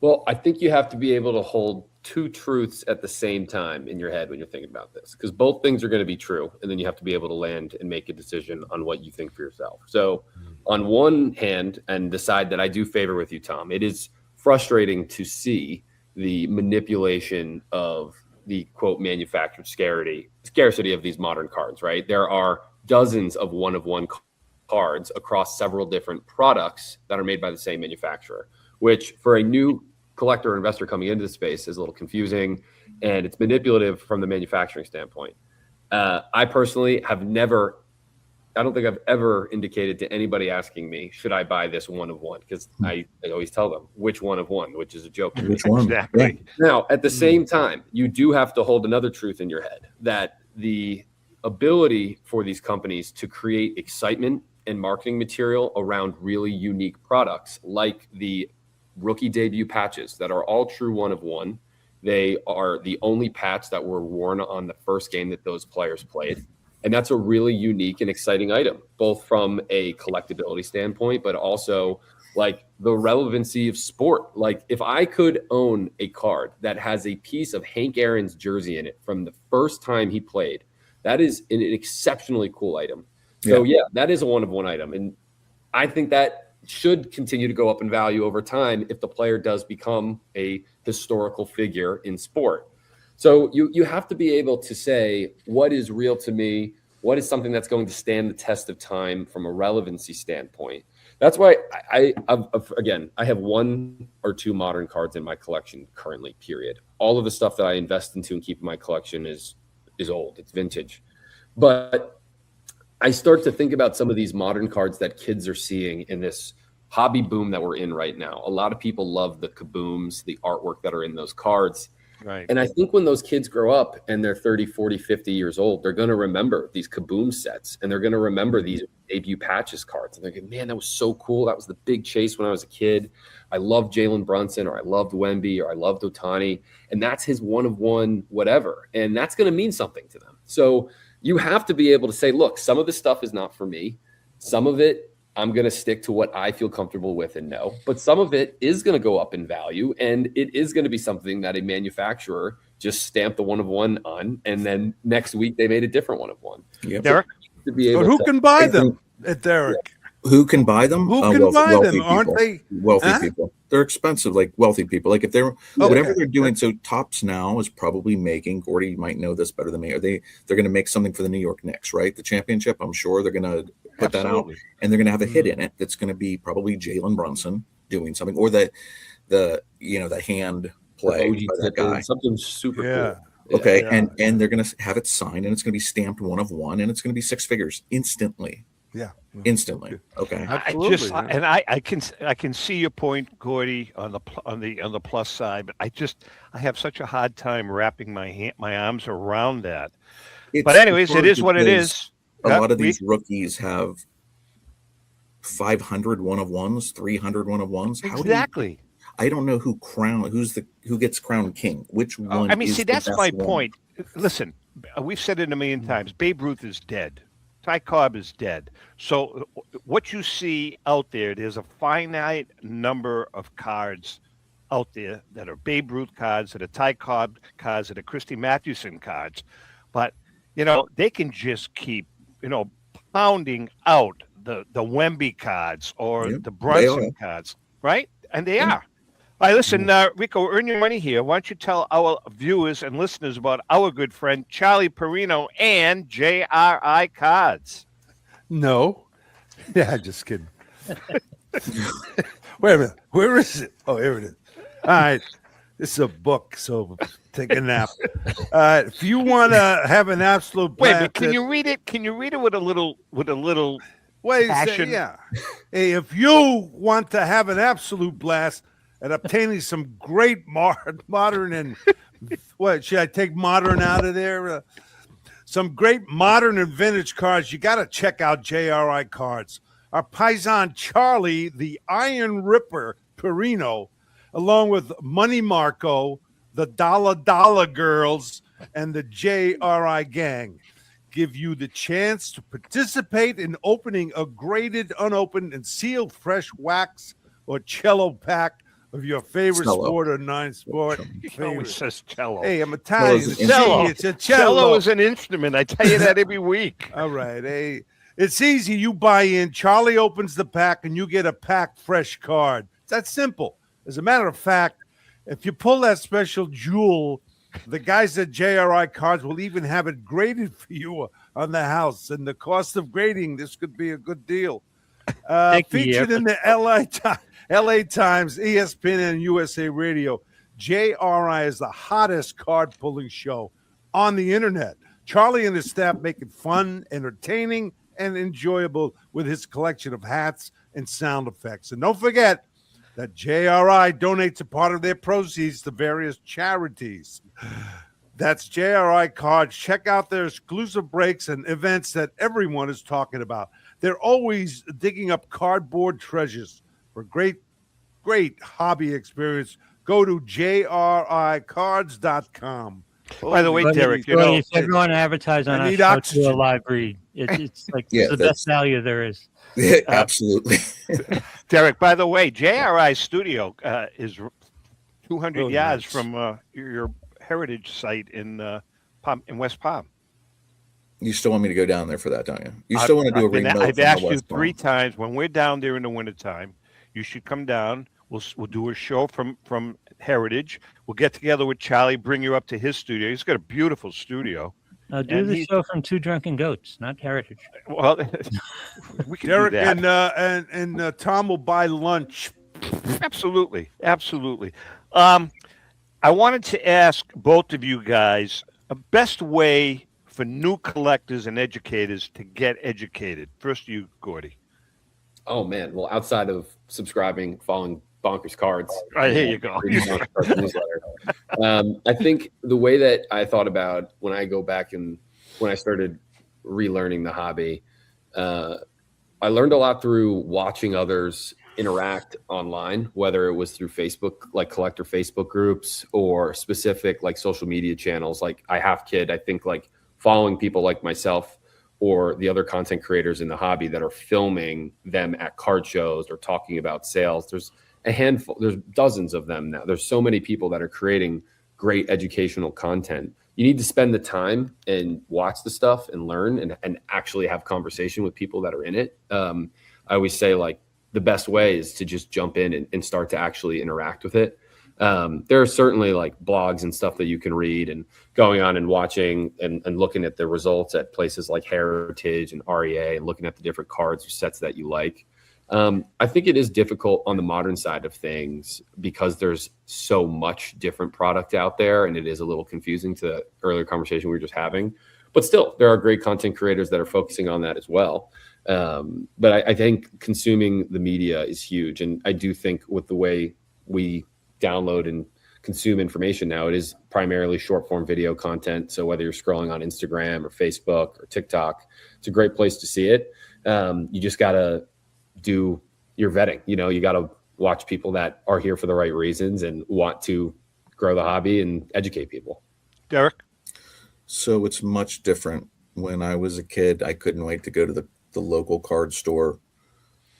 Well, I think you have to be able to hold two truths at the same time in your head when you're thinking about this, because both things are going to be true. And then you have to be able to land and make a decision on what you think for yourself. So on one hand, and decide that I do favor with you, Tom, it is frustrating to see the manipulation of the quote manufactured scarcity of these modern cards, right? There are dozens of one cards across several different products that are made by the same manufacturer, which for a new collector or investor coming into the space is a little confusing, and it's manipulative from the manufacturing standpoint. I personally I don't think I've ever indicated to anybody asking me, should I buy this one of one? Because I always tell them which one of one, which is a joke.
Which one?
Exactly.
Now, at the same time, you do have to hold another truth in your head, that the ability for these companies to create excitement and marketing material around really unique products, like the rookie debut patches that are all true one of one. They are the only patch that were worn on the first game that those players played. And that's a really unique and exciting item, both from a collectability standpoint, but also like the relevancy of sport. Like if I could own a card that has a piece of Hank Aaron's jersey in it from the first time he played, that is an exceptionally cool item. So yeah, that is a one of one item. And I think that should continue to go up in value over time if the player does become a historical figure in sport. So you have to be able to say, what is real to me? What is something that's going to stand the test of time from a relevancy standpoint? That's why I have one or two modern cards in my collection currently, period. All of the stuff that I invest into and keep in my collection is old. It's vintage. But I start to think about some of these modern cards that kids are seeing in this hobby boom that we're in right now. A lot of people love the kabooms, the artwork that are in those cards.
Right.
And I think when those kids grow up and they're 30, 40, 50 years old, they're going to remember these kaboom sets, and they're going to remember these debut patches cards. And they're going, man, that was so cool. That was the big chase when I was a kid. I loved Jalen Brunson, or I loved Wemby, or I loved Ohtani. And that's his one of one, whatever. And that's going to mean something to them. So you have to be able to say, look, some of this stuff is not for me. Some of it, I'm going to stick to what I feel comfortable with and know. But some of it is going to go up in value, and it is going to be something that a manufacturer just stamped the one of one on, and then next week they made a different one of one.
Yep.
Derek?
To be able
Who
to,
can buy them, Derek?
Who can buy them?
Who can buy them?
People.
Aren't they
Wealthy people. They're expensive, like wealthy people. Like if they're whatever they're doing. So Topps now is probably making. Gordie, you might know this better than me. They're going to make something for the New York Knicks, right? The championship. I'm sure they're going to put that out, and they're going to have a hit in it that's going to be probably Jalen Brunson doing something, or the hand play by that guy.
Something super cool.
Okay, and they're going to have it signed, and it's going to be stamped one of one, and it's going to be six figures instantly.
Yeah,
instantly. Okay,
absolutely.
I can see your point, Gordie, on the plus side, but I have such a hard time wrapping my arms around that. But anyways, it is what it is.
A lot of these rookies have 500 one of ones, 300 one of ones.
Exactly.
I don't know who gets crowned king. Which one?
I mean, see, that's my
one?
point. Listen, we've said it a million times. Babe Ruth is dead. Ty Cobb is dead. So what you see out there's a finite number of cards out there that are Babe Ruth cards, that are Ty Cobb cards, that are Christy Mathewson cards. But they can just keep, pounding out the Wemby cards or
Yep,
the
they
Brunson
are.
cards, right? And they
Yeah.
are. All right, listen, Rico, earn your money here. Why don't you tell our viewers and listeners about our good friend Charlie Perino and JRI Cards?
No. Yeah, just kidding. Wait a minute. Where is it? Oh, here it is. All right. This is a book, so take a nap. If you want to have an absolute
Wait,
blast,
but can you read it? Can you read it with a little passion?
yeah. Hey, if you want to have an absolute blast at obtaining some great modern and what should I take modern out of there? Some great modern and vintage cards. You got to check out JRI Cards. Our paisan Charlie, the Iron Ripper Perino, along with Money Marco, the Dollar Girls, and the JRI Gang, give you the chance to participate in opening a graded, unopened, and sealed fresh wax or cello pack of your favorite
Cello.
sport or non-sport.
He always says cello.
Hey, I'm Italian.
Cello's an
It's a cello.
Cello is an instrument. I tell you that every week.
All right. Hey, it's easy. You buy in. Charlie opens the pack, and you get a packed fresh card. It's that simple. As a matter of fact, if you pull that special jewel, the guys at JRI Cards will even have it graded for you on the house. And the cost of grading, this could be a good deal. Featured in the LA Times, ESPN, and USA Radio, JRI is the hottest card pulling show on the internet. Charlie and his staff make it fun, entertaining, and enjoyable with his collection of hats and sound effects. And don't forget that JRI donates a part of their proceeds to various charities. That's JRI Cards. Check out their exclusive breaks and events that everyone is talking about. They're always digging up cardboard treasures. For great hobby experience, go to jricards.com.
By the way, Derek,
if everyone advertise on our show
oxygen.
to a live read, it's like
Yeah,
the best value there is.
Yeah, absolutely.
Derek, by the way, JRI studio is 200
Oh,
yards
nice.
from your heritage site in West Palm.
You still want me to go down there for that, don't you? You still want to do a remote?
I've
from the
asked you
West Palm.
3 times. When we're down there in the wintertime, you should come down. We'll do a show from Heritage. We'll get together with Charlie, bring you up to his studio. He's got a beautiful studio.
Now do
And
the
he-
show from Two Drunken Goats, not Heritage.
Well, we can
Derek
do that.
and Tom will buy lunch.
Absolutely. I wanted to ask both of you guys a best way for new collectors and educators to get educated. First, you, Gordie.
Oh man, well, outside of subscribing, following Bonkers Cards,
Right, here you go.
reading Bonkers Cards newsletter. I think the way that I thought about when I go back and when I started relearning the hobby, I learned a lot through watching others interact online, whether it was through Facebook, like collector Facebook groups, or specific like social media channels. Like I Have Kid, I think like following people like myself or the other content creators in the hobby that are filming them at card shows or talking about sales. There's a handful, there's dozens of them now. There's so many people that are creating great educational content. You need to spend the time and watch the stuff and learn and actually have conversation with people that are in it. I always say like the best way is to just jump in and start to actually interact with it. There are certainly like blogs and stuff that you can read and going on and watching and looking at the results at places like Heritage and REA and looking at the different cards or sets that you like. I think it is difficult on the modern side of things because there's so much different product out there and it is a little confusing to the earlier conversation we were just having. But still, there are great content creators that are focusing on that as well. But I think consuming the media is huge. And I do think with the way we download and consume information now, it is primarily short form video content. So whether you're scrolling on Instagram or Facebook or TikTok, it's a great place to see it. You just got to do your vetting. You got to watch people that are here for the right reasons and want to grow the hobby and educate people.
Derek?
So it's much different. When I was a kid, I couldn't wait to go to the local card store.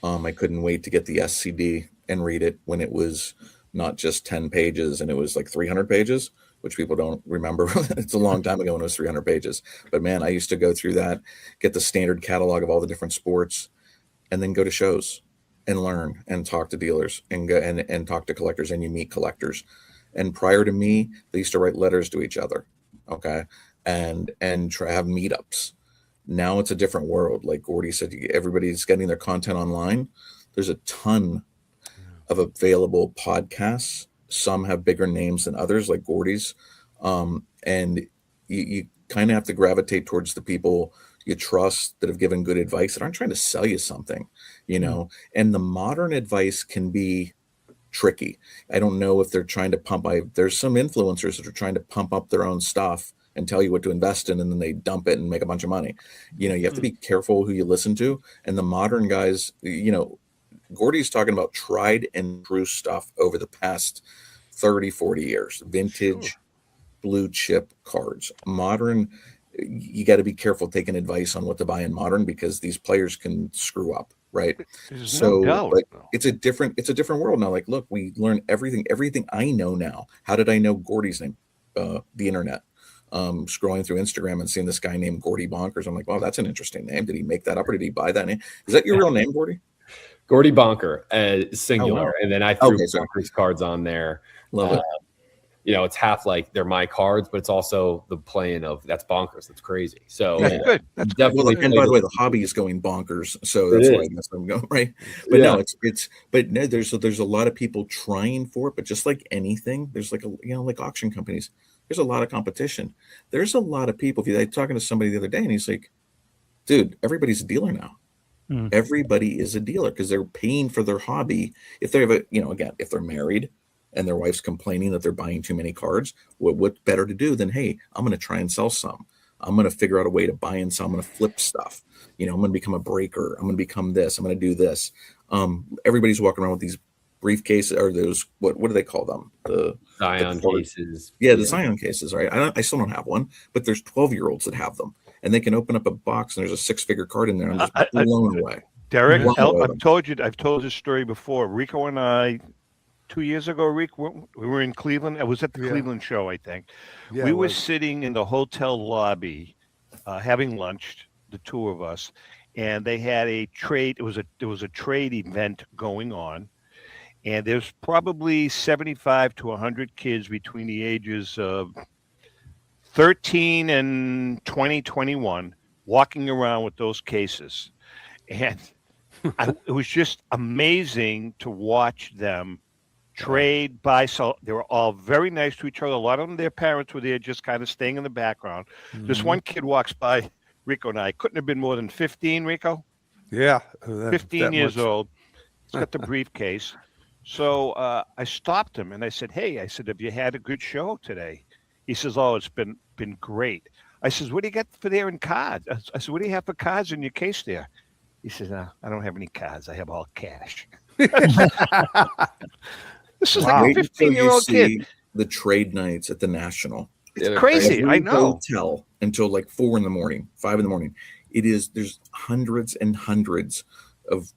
I couldn't wait to get the SCD and read it when it was not just 10 pages and it was like 300 pages. which people don't remember. It's a long time ago when it was 300 pages. But man, I used to go through that, get the standard catalog of all the different sports, and then go to shows and learn and talk to dealers and go and talk to collectors, and you meet collectors. And prior to me, they used to write letters to each other, okay, and try have meetups. Now it's a different world. Like Gordie said, everybody's getting their content online. There's a ton of available podcasts. Some have bigger names than others, like Gordie's, and you kind of have to gravitate towards the people you trust that have given good advice that aren't trying to sell you something, And the modern advice can be tricky. I don't know if they're trying to pump. There's some influencers that are trying to pump up their own stuff and tell you what to invest in, and then they dump it and make a bunch of money. You have to be careful who you listen to. And the modern guys, Gordie's talking about tried and true stuff over the past 30, 40 years, vintage blue chip cards. Modern, you got to be careful taking advice on what to buy in modern, because these players can screw up. Right. So but it's a different world now. Like, look, we learn everything I know now. How did I know Gordie's name? The internet. Scrolling through Instagram and seeing this guy named Grady Bonkers. I'm like, wow, that's an interesting name. Did he make that up, or did he buy that name? Is that your real name, Gordie?
Grady Bonker, singular. Oh, wow. And then I threw Bonkers cards on there.
Love it.
It's half like they're my cards, but it's also the playing of that's bonkers. That's crazy. So
good. That's
definitely. And by the way, the hobby is going bonkers. So that's why I'm going right. But no, there's a lot of people trying for it. But just like anything, there's like like auction companies. There's a lot of competition. There's a lot of people. If you're talking to somebody the other day, and he's like, "Dude, everybody's a dealer now. Everybody is a dealer because they're paying for their hobby. If they have if they're married and their wife's complaining that they're buying too many cards, what better to do than, hey, I'm going to try and sell some. I'm going to figure out a way to buy and sell. I'm going to flip stuff. I'm going to become a breaker. I'm going to become this. I'm going to do this. Everybody's walking around with these briefcases, or those what do they call them? The
Zion cases.
Yeah, the Zion cases, right? I still don't have one, but there's 12-year-olds that have them, and they can open up a box and there's a 6-figure card in there. I'm just blown away.
Derek, I've told this story before. Rico and I, 2 years ago, Rick, we were in Cleveland. I was at the Cleveland show, I think. Yeah, we were sitting in the hotel lobby, having lunch, the two of us, and they had a trade. It was a trade event going on. And there's probably 75 to 100 kids between the ages of 13 and 20, 21 walking around with those cases. And it was just amazing to watch them trade, buy, sell. They were all very nice to each other. A lot of them, their parents were there just kind of staying in the background. This one kid walks by Rico and I. Couldn't have been more than 15, Rico?
Yeah.
15 years old. He's got the briefcase. So I stopped him and I said, "Hey," I said, "have you had a good show today?" He says, "Oh, it's been great." I says, "What do you got for there in cards?" I said, "What do you have for cards in your case there?" He says, "No, I don't have any cards. I have all cash." This is like a 15-year-old kid.
The trade nights at the National.
It's crazy. I know.
Hotel until like 4 in the morning, 5 in the morning. There's hundreds and hundreds of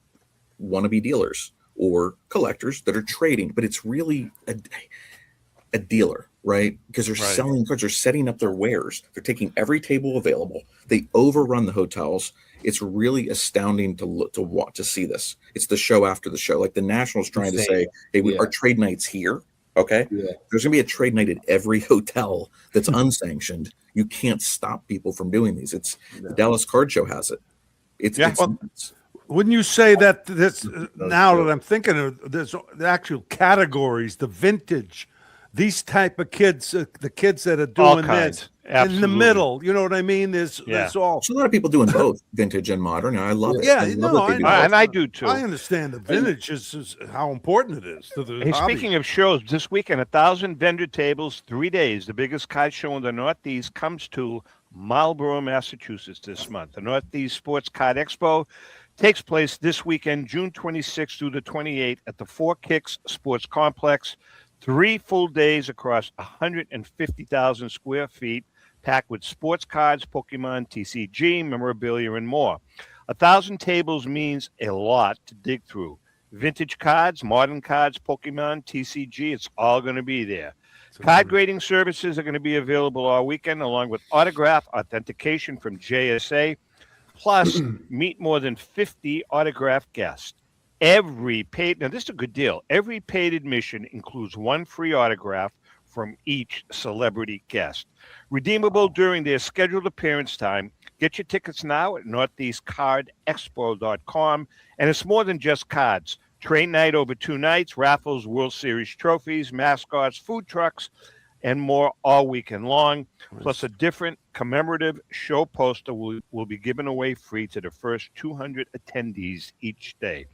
wannabe dealers or collectors that are trading, but it's really a dealer, right? Because they're selling cards, they're setting up their wares, they're taking every table available, they overrun the hotels. It's really astounding to see this. It's the show after the show, like the National's trying to say, "Hey, our trade night's here." Okay, there's gonna be a trade night at every hotel that's unsanctioned. You can't stop people from doing these. The Dallas Card Show has it. It's
wouldn't you say that this now that I'm thinking of, there's the actual categories, the vintage, these type of kids, the kids that are doing this in the middle, you know what I mean? There's all.
There's a lot of people doing both vintage and modern. And I love it.
Yeah,
I do too.
I understand the vintage is how important it is to the hobby.
Speaking of shows, this weekend, 1,000 vendor tables, 3 days. The biggest card show in the Northeast comes to Marlborough, Massachusetts this month. The Northeast Sports Card Expo takes place this weekend, June 26th through the 28th at the Four Kicks Sports Complex. 3 full days across 150,000 square feet, packed with sports cards, Pokemon, TCG, memorabilia, and more. 1,000 tables means a lot to dig through. Vintage cards, modern cards, Pokemon, TCG, it's all going to be there. Card grading services are going to be available all weekend, along with autograph authentication from JSA. Plus, meet more than 50 autographed guests. Now this is a good deal. Every paid admission includes one free autograph from each celebrity guest. Redeemable during their scheduled appearance time. Get your tickets now at northeastcardexpo.com. And it's more than just cards. Train night over 2 nights, raffles, World Series trophies, mascots, food trucks, and more all weekend long. Plus, a different commemorative show poster will be given away free to the first 200 attendees each day.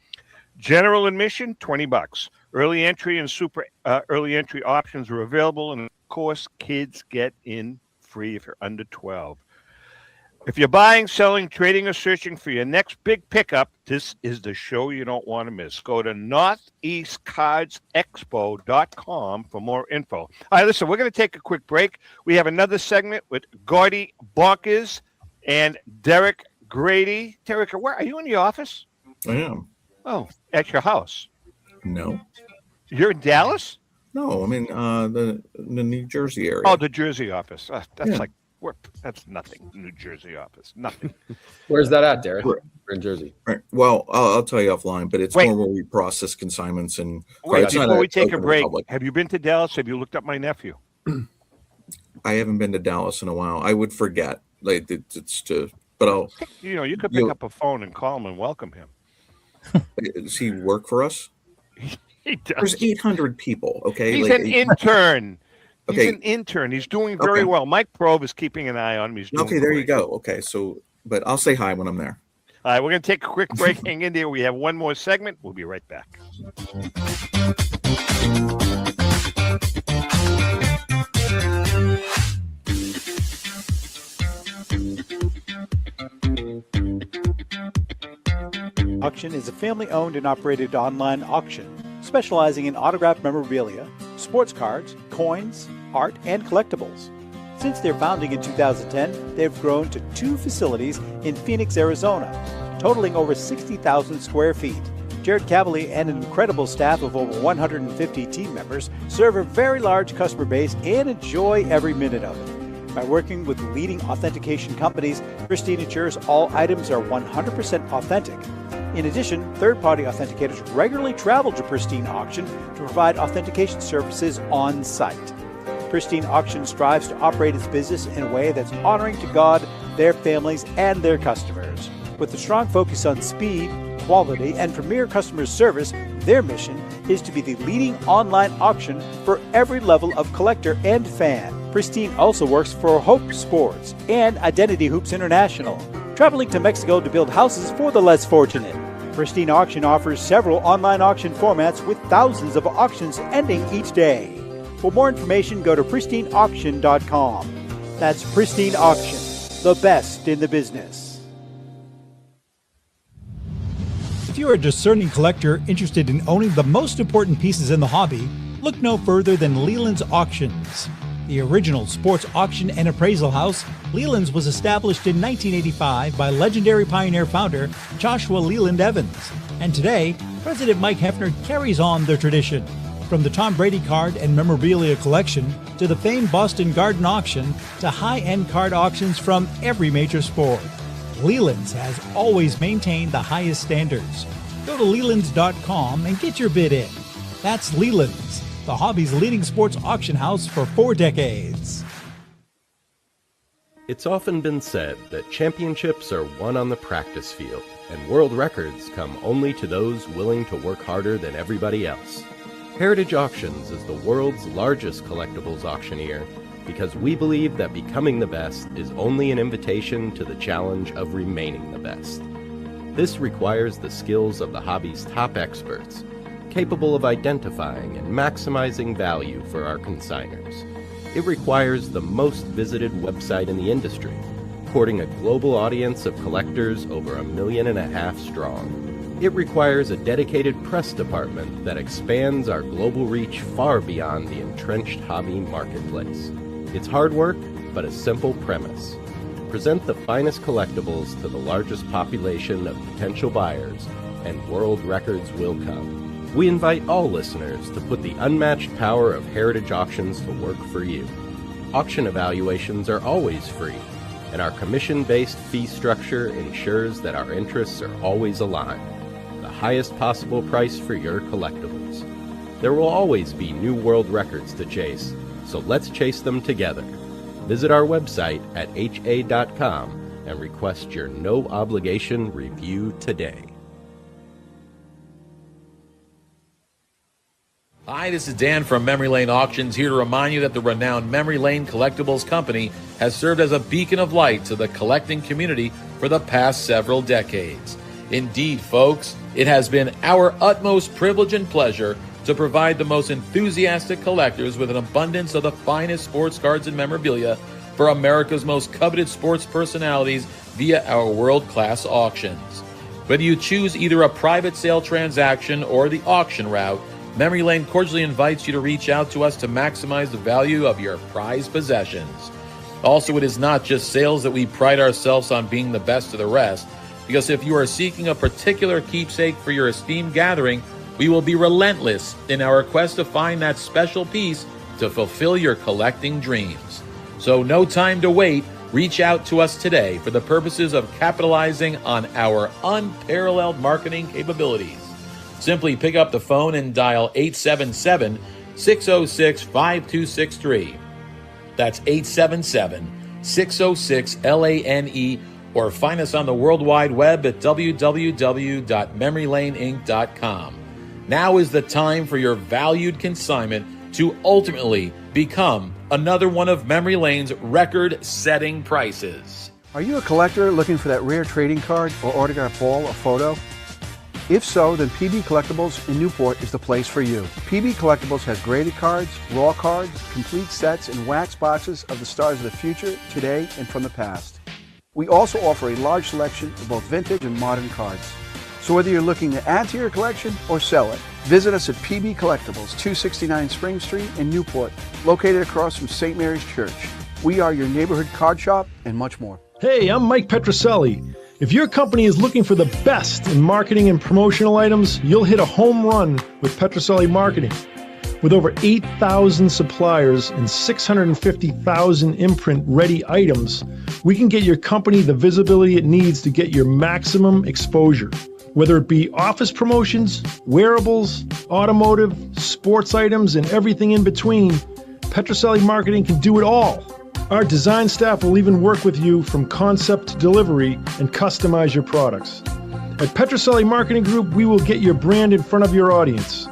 General admission, $20. Early entry and super early entry options are available. And, of course, kids get in free if you're under 12. If you're buying, selling, trading, or searching for your next big pickup, this is the show you don't want to miss. Go to northeastcardsexpo.com for more info. All right, listen, we're going to take a quick break. We have another segment with Grady Bonkers and Derek Grady. Derek, where are you in the office?
I am.
Oh, at your house?
No.
You're in Dallas?
No, I'm in the New Jersey area.
Oh, the Jersey office. That's nothing. New Jersey office, nothing.
Where's that at, Derek? We're in Jersey.
Right. Well, I'll tell you offline, but it's more where we process consignments and.
Before we take a break, have you been to Dallas? Have you looked up my nephew?
I haven't been to Dallas in a while. I would forget. But I'll.
You could pick up a phone and call him and welcome him.
Does he work for us?
He does.
There's 800 people. Okay,
he's an intern. He's
Okay.
an intern. He's doing very well. Mike Prove is keeping an eye on him. He's doing
there
great.
you go. Okay, but I'll say hi when I'm there.
All right, we're going to take a quick break. Hang in there. We have one more segment. We'll be right back.
Auction is a family-owned and operated online auction specializing in autographed memorabilia, sports cards, coins, art, and collectibles. Since their founding in 2010, they've grown to 2 facilities in Phoenix, Arizona, totaling over 60,000 square feet. Jared Cavalier and an incredible staff of over 150 team members serve a very large customer base and enjoy every minute of it. By working with leading authentication companies, Pristine ensures all items are 100% authentic. In addition, third-party authenticators regularly travel to Pristine Auction to provide authentication services on site. Pristine Auction strives to operate its business in a way that's honoring to God, their families, and their customers. With a strong focus on speed, quality, and premier customer service, their mission is to be the leading online auction for every level of collector and fan. Pristine also works for Hope Sports and Identity Hoops International, traveling to Mexico to build houses for the less fortunate. Pristine Auction offers several online auction formats with thousands of auctions ending each day. For more information, go to pristineauction.com. That's Pristine Auction, the best in the business.
If you're a discerning collector interested in owning the most important pieces in the hobby, look no further than Leland's Auctions. The original sports auction and appraisal house, Leland's was established in 1985 by legendary Pioneer founder Joshua Leland Evans. And today, President Mike Hefner carries on the tradition. From the Tom Brady card and memorabilia collection to the famed Boston Garden auction to high-end card auctions from every major sport, Leland's has always maintained the highest standards. Go to Lelands.com and get your bid in. That's Leland's, the hobby's leading sports auction house for 4 decades.
It's often been said that championships are won on the practice field, and world records come only to those willing to work harder than everybody else. Heritage Auctions is the world's largest collectibles auctioneer because we believe that becoming the best is only an invitation to the challenge of remaining the best. This requires the skills of the hobby's top experts, capable of identifying and maximizing value for our consigners. It requires the most visited website in the industry, courting a global audience of collectors over 1.5 million strong. It requires a dedicated press department that expands our global reach far beyond the entrenched hobby marketplace. It's hard work, but a simple premise. Present the finest collectibles to the largest population of potential buyers, and world records will come. We invite all listeners to put the unmatched power of Heritage Auctions to work for you. Auction evaluations are always free, and our commission-based fee structure ensures that our interests are always aligned. The highest possible price for your collectibles. There will always be new world records to chase, so let's chase them together. Visit our website at ha.com and request your no-obligation review today.
Hi, this is Dan from Memory Lane Auctions, here to remind you that the renowned Memory Lane Collectibles Company has served as a beacon of light to the collecting community for the past several decades. Indeed, folks, it has been our utmost privilege and pleasure to provide the most enthusiastic collectors with an abundance of the finest sports cards and memorabilia for America's most coveted sports personalities via our world-class auctions. Whether you choose either a private sale transaction or the auction route, Memory Lane cordially invites you to reach out to us to maximize the value of your prized possessions. Also, it is not just sales that we pride ourselves on being the best of the rest, because if you are seeking a particular keepsake for your esteemed gathering, we will be relentless in our quest to find that special piece to fulfill your collecting dreams. So no time to wait. Reach out to us today for the purposes of capitalizing on our unparalleled marketing capabilities. Simply pick up the phone and dial 877-606-5263. That's 877-606-LANE, or find us on the World Wide Web at www.memorylaneinc.com. Now is the time for your valued consignment to ultimately become another one of Memory Lane's record-setting prices.
Are you a collector looking for that rare trading card or autographed ball or photo? If so, then PB Collectibles in Newport is the place for you. PB Collectibles has graded cards, raw cards, complete sets, and wax boxes of the stars of the future, today, and from the past. We also offer a large selection of both vintage and modern cards. So whether you're looking to add to your collection or sell it, visit us at PB Collectibles, 269 Spring Street in Newport, located across from St. Mary's Church. We are your neighborhood card shop and much more.
Hey, I'm Mike Petroselli. If your company is looking for the best in marketing and promotional items, you'll hit a home run with Petroselli Marketing. With over 8,000 suppliers and 650,000 imprint-ready items, we can get your company the visibility it needs to get your maximum exposure. Whether it be office promotions, wearables, automotive, sports items, and everything in between, Petroselli Marketing can do it all. Our design staff will even work with you from concept to delivery and customize your products. At Petroselli Marketing Group, we will get your brand in front of your audience.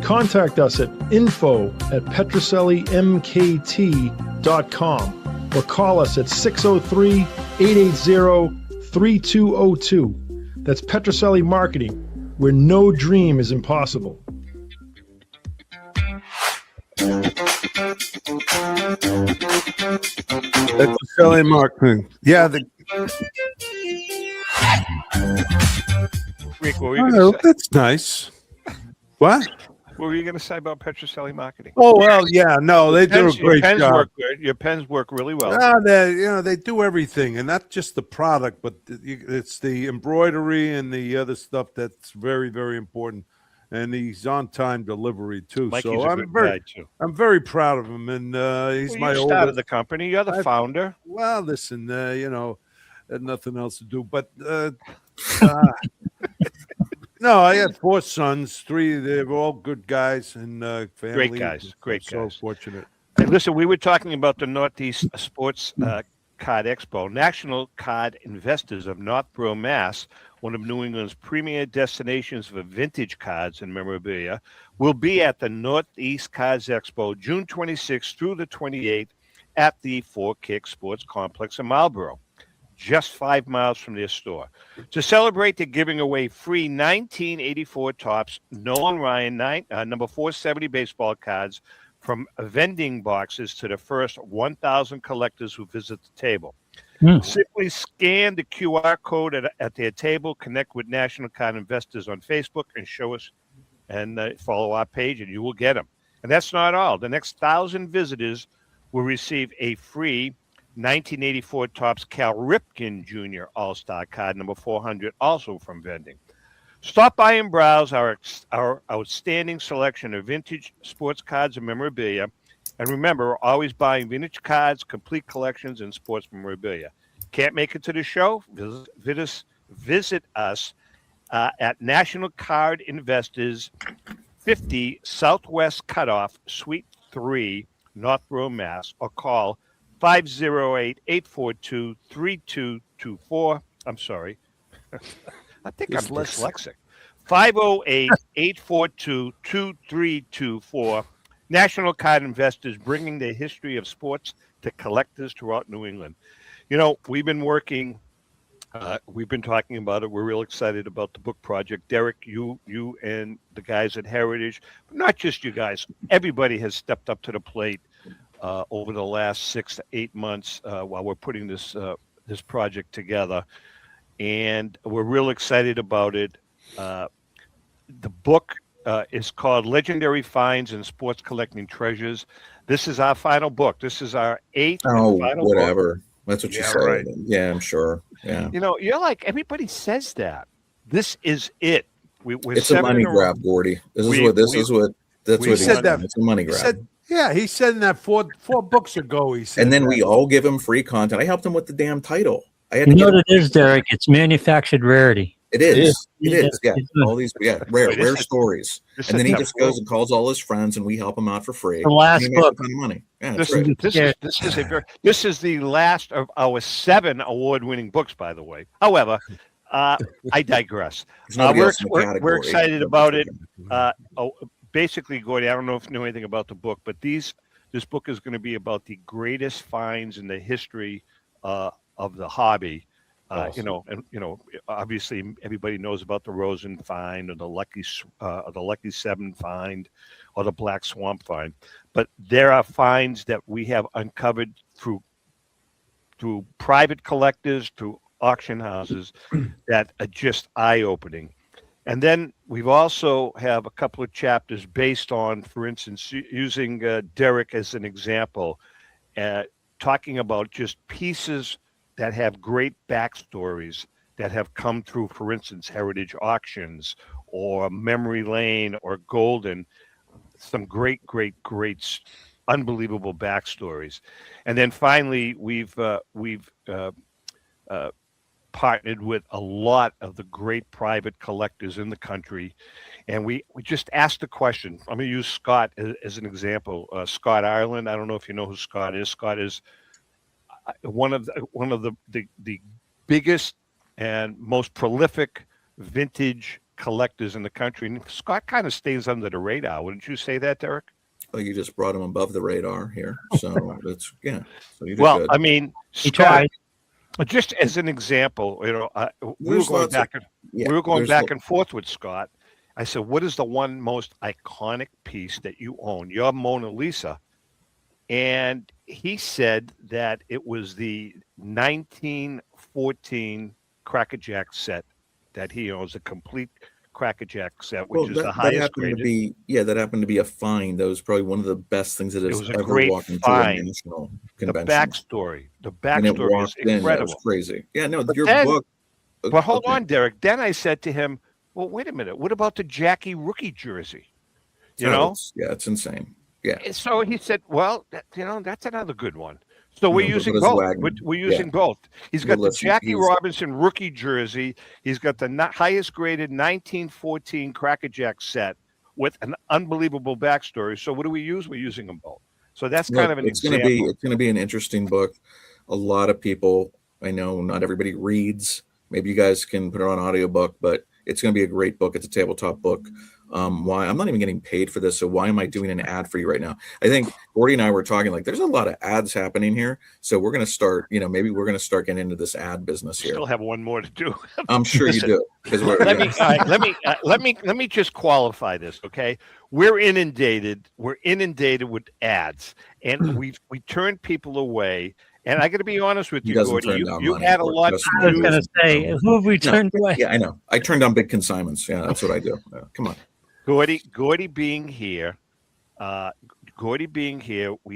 Contact us at info@petrosellimkt.com or call us at 603-880-3202. That's Petroselli Marketing, where no dream is impossible.
Petroselli Marketing. Yeah,
Rick, what were you gonna say?
That's nice. What?
What were you going to say about Petroselli Marketing?
Oh well, yeah, no, they do a great
pens
job.
Work good. Your pens work really well.
They do everything, and not just the product, but it's the embroidery and the other stuff that's very, very important. And he's on-time delivery too.
Mikey's
so
a good guy too.
I'm very proud of him, and he's my
you started the company. You're the founder.
Well, listen, had nothing else to do, but. No, I had 4 sons. 3, they're all good guys and family.
Great guys.
So fortunate.
Hey, listen, we were talking about the Northeast Sports Card Expo. National Card Investors of Northborough, Mass., one of New England's premier destinations for vintage cards and memorabilia, will be at the Northeast Cards Expo June 26th through the 28th at the Four Kicks Sports Complex in Marlborough, just 5 miles from their store. To celebrate, they're giving away free 1984 Topps Nolan Ryan number 470 baseball cards from vending boxes to the first 1,000 collectors who visit the table. Simply scan the QR code at their table, connect with National Card Investors on Facebook, and show us and follow our page, and you will get them. And that's not all. The next 1,000 visitors will receive a free 1984 Topps Cal Ripken Jr. All-Star card number 400, also from vending. Stop by and browse our outstanding selection of vintage sports cards and memorabilia. And remember, we're always buying vintage cards, complete collections, and sports memorabilia. Can't make it to the show? Visit us at National Card Investors, 50 Southwest Cutoff, Suite 3, Northborough, Mass. Or call 508-842-3224. I'm sorry. I think I'm dyslexic. 508-842-2324. National Card Investors, bringing the history of sports to collectors throughout New England. You know, we've been talking about it. We're real excited about the book project. Derek, you and the guys at Heritage, but not just you guys, everybody has stepped up to the plate over the last 6 to 8 months while we're putting this project together. And we're real excited about it. The book is called Legendary Finds and Sports Collecting Treasures. This is our final book. This is our 8th and final
whatever.
book.
That's what you said.
Right.
Yeah, I'm sure. Yeah.
You know, you're like, everybody says that. This is it.
It's a money grab, Gordie. That's what he said. It's a money grab.
He said in that four books ago. He said,
and then we all give him free content. I helped him with the damn title. I had
you know what it is, Derek? It's manufactured rarity.
It is. Yeah. All these rare stories. And then he just goes and calls all his friends, and we help him out for free.
The last book.
Money. Yeah,
This is the last of our 7 award-winning books, by the way. However, I digress. We're excited about it. Basically, Gordie, I don't know if you know anything about the book, but this book is going to be about the greatest finds in the history of the hobby. Awesome. Obviously everybody knows about the Rosen find or the Lucky 7 find or the Black Swamp find, but there are finds that we have uncovered through private collectors, through auction houses that are just eye-opening. And then we've also have a couple of chapters based on, for instance, using Derek as an example, talking about just pieces that have great backstories that have come through, for instance, Heritage Auctions or Memory Lane or Golden. Some great, unbelievable backstories. And then finally, we've partnered with a lot of the great private collectors in the country. And we just asked the question. I'm going to use Scott as an example. Scott Ireland. I don't know if you know who Scott is. Scott is one of the biggest and most prolific vintage collectors in the country. And Scott kind of stays under the radar. Wouldn't you say that, Derek?
Oh, you just brought him above the radar here. So that's So you did good.
I mean, Scott, just as an example, we were going back and forth with Scott. I said, "What is the one most iconic piece that you own? Your Mona Lisa." And he said that it was the 1914 Crackerjack set that he owns, a complete Crackerjack set, which is the highest graded.
That happened to be a find. That was probably one of the best things that has ever walked into a national convention.
The backstory is incredible.
It was crazy. Yeah, no,
book. But hold on, Derek. Then I said to him, well, wait a minute. What about the Jackie rookie jersey?
It's insane. Yeah.
So he said, well, that's another good one. So we're using both. We're using both. He's got the Jackie Robinson rookie jersey. He's got the highest graded 1914 Crackerjack set with an unbelievable backstory. So what do we use? We're using them both. So that's kind of an example.
It's going to be an interesting book. A lot of people, I know not everybody reads. Maybe you guys can put it on audiobook, but it's going to be a great book. It's a tabletop book. Why I'm not even getting paid for this, so why am I doing an ad for you right now? I think Gordie and I were talking like there's a lot of ads happening here, so we're going to start. Maybe we're going to start getting into this ad business here.
Still have one more to do.
I'm sure you do.
Let me just qualify this, okay? We're inundated with ads, and we turn people away. And I got to be honest with you, Gordie. You had a lot.
I was going to say, who have we turned away?
Yeah, I know. I turned down big consignments. Yeah, that's what I do. Come on.
Gordie being here, we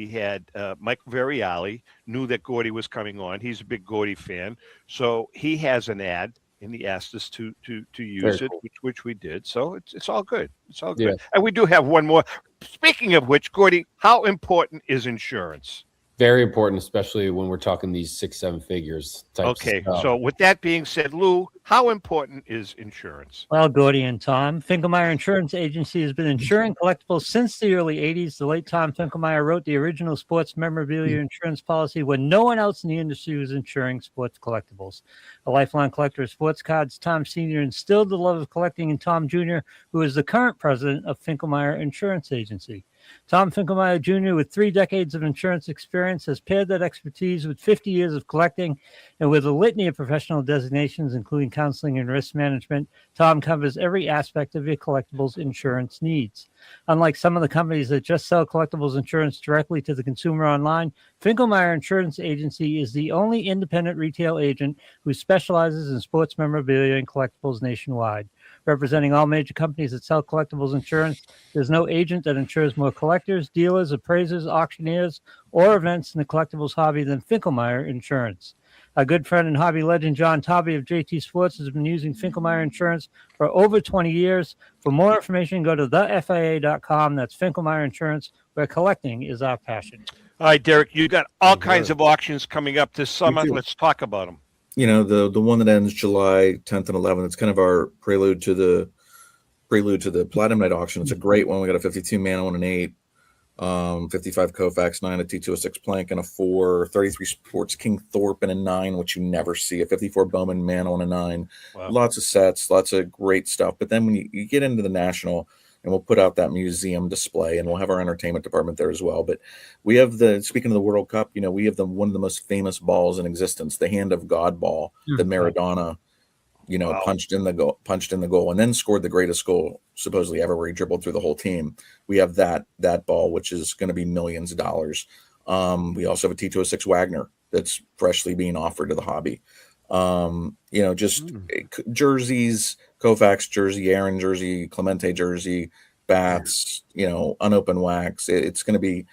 had Mike Variali knew that Gordie was coming on. He's a big Gordie fan. So he has an ad. and he asked us to use it,
cool.
which we did. So it's all good. It's all
Yeah.
good. And we do have one more. Speaking of which, Gordie, how important is insurance?
Very important, especially when we're talking these 6-7 figures.
Okay, so with that being said, Lou, how important is insurance?
Well, Gordie and Tom, Finkelmeyer Insurance Agency has been insuring collectibles since the early 80s. The late Tom Finkelmeyer wrote the original sports memorabilia insurance policy when no one else in the industry was insuring sports collectibles. A lifelong collector of sports cards, Tom Sr. instilled the love of collecting in Tom Jr., who is the current president of Finkelmeyer Insurance Agency. Tom Finkelmeyer Jr., with 3 decades of insurance experience, has paired that expertise with 50 years of collecting, and with a litany of professional designations, including counseling and risk management. Tom covers every aspect of your collectibles insurance needs. Unlike some of the companies that just sell collectibles insurance directly to the consumer online, Finkelmeyer Insurance Agency is the only independent retail agent who specializes in sports memorabilia and collectibles nationwide. Representing all major companies that sell collectibles insurance, there's no agent that insures more collectors, dealers, appraisers, auctioneers, or events in the collectibles hobby than Finkelmeyer Insurance. Our good friend and hobby legend John Tobby of JT Sports has been using Finkelmeyer Insurance for over 20 years. For more information, go to thefia.com. That's Finkelmeyer Insurance, where collecting is our passion.
All right, Derek, you got all kinds of auctions coming up this summer. Let's talk about them.
You know, the one that ends July 10th and 11th. It's kind of our prelude to the Platinum Night auction. It's a great one. We got a 52 Mano and an 8, 55 Koufax 9, a T206 Plank and a 4, 33 Sports King Thorpe and a 9, which you never see, a 54 Bowman Mano and a 9.
Wow.
Lots of sets, lots of great stuff. But then when you get into the National, and we'll put out that museum display, and we'll have our entertainment department there as well. But we have speaking of the World Cup, you know, we have one of the most famous balls in existence, the Hand of God ball that Maradona, you know, punched in the goal, and then scored the greatest goal supposedly ever, where he dribbled through the whole team. We have that ball, which is going to be millions of dollars. We also have a T206 Wagner that's freshly being offered to the hobby. You know, just jerseys, Koufax jersey, Aaron jersey, Clemente jersey, bats, you know, unopened wax. It's going to be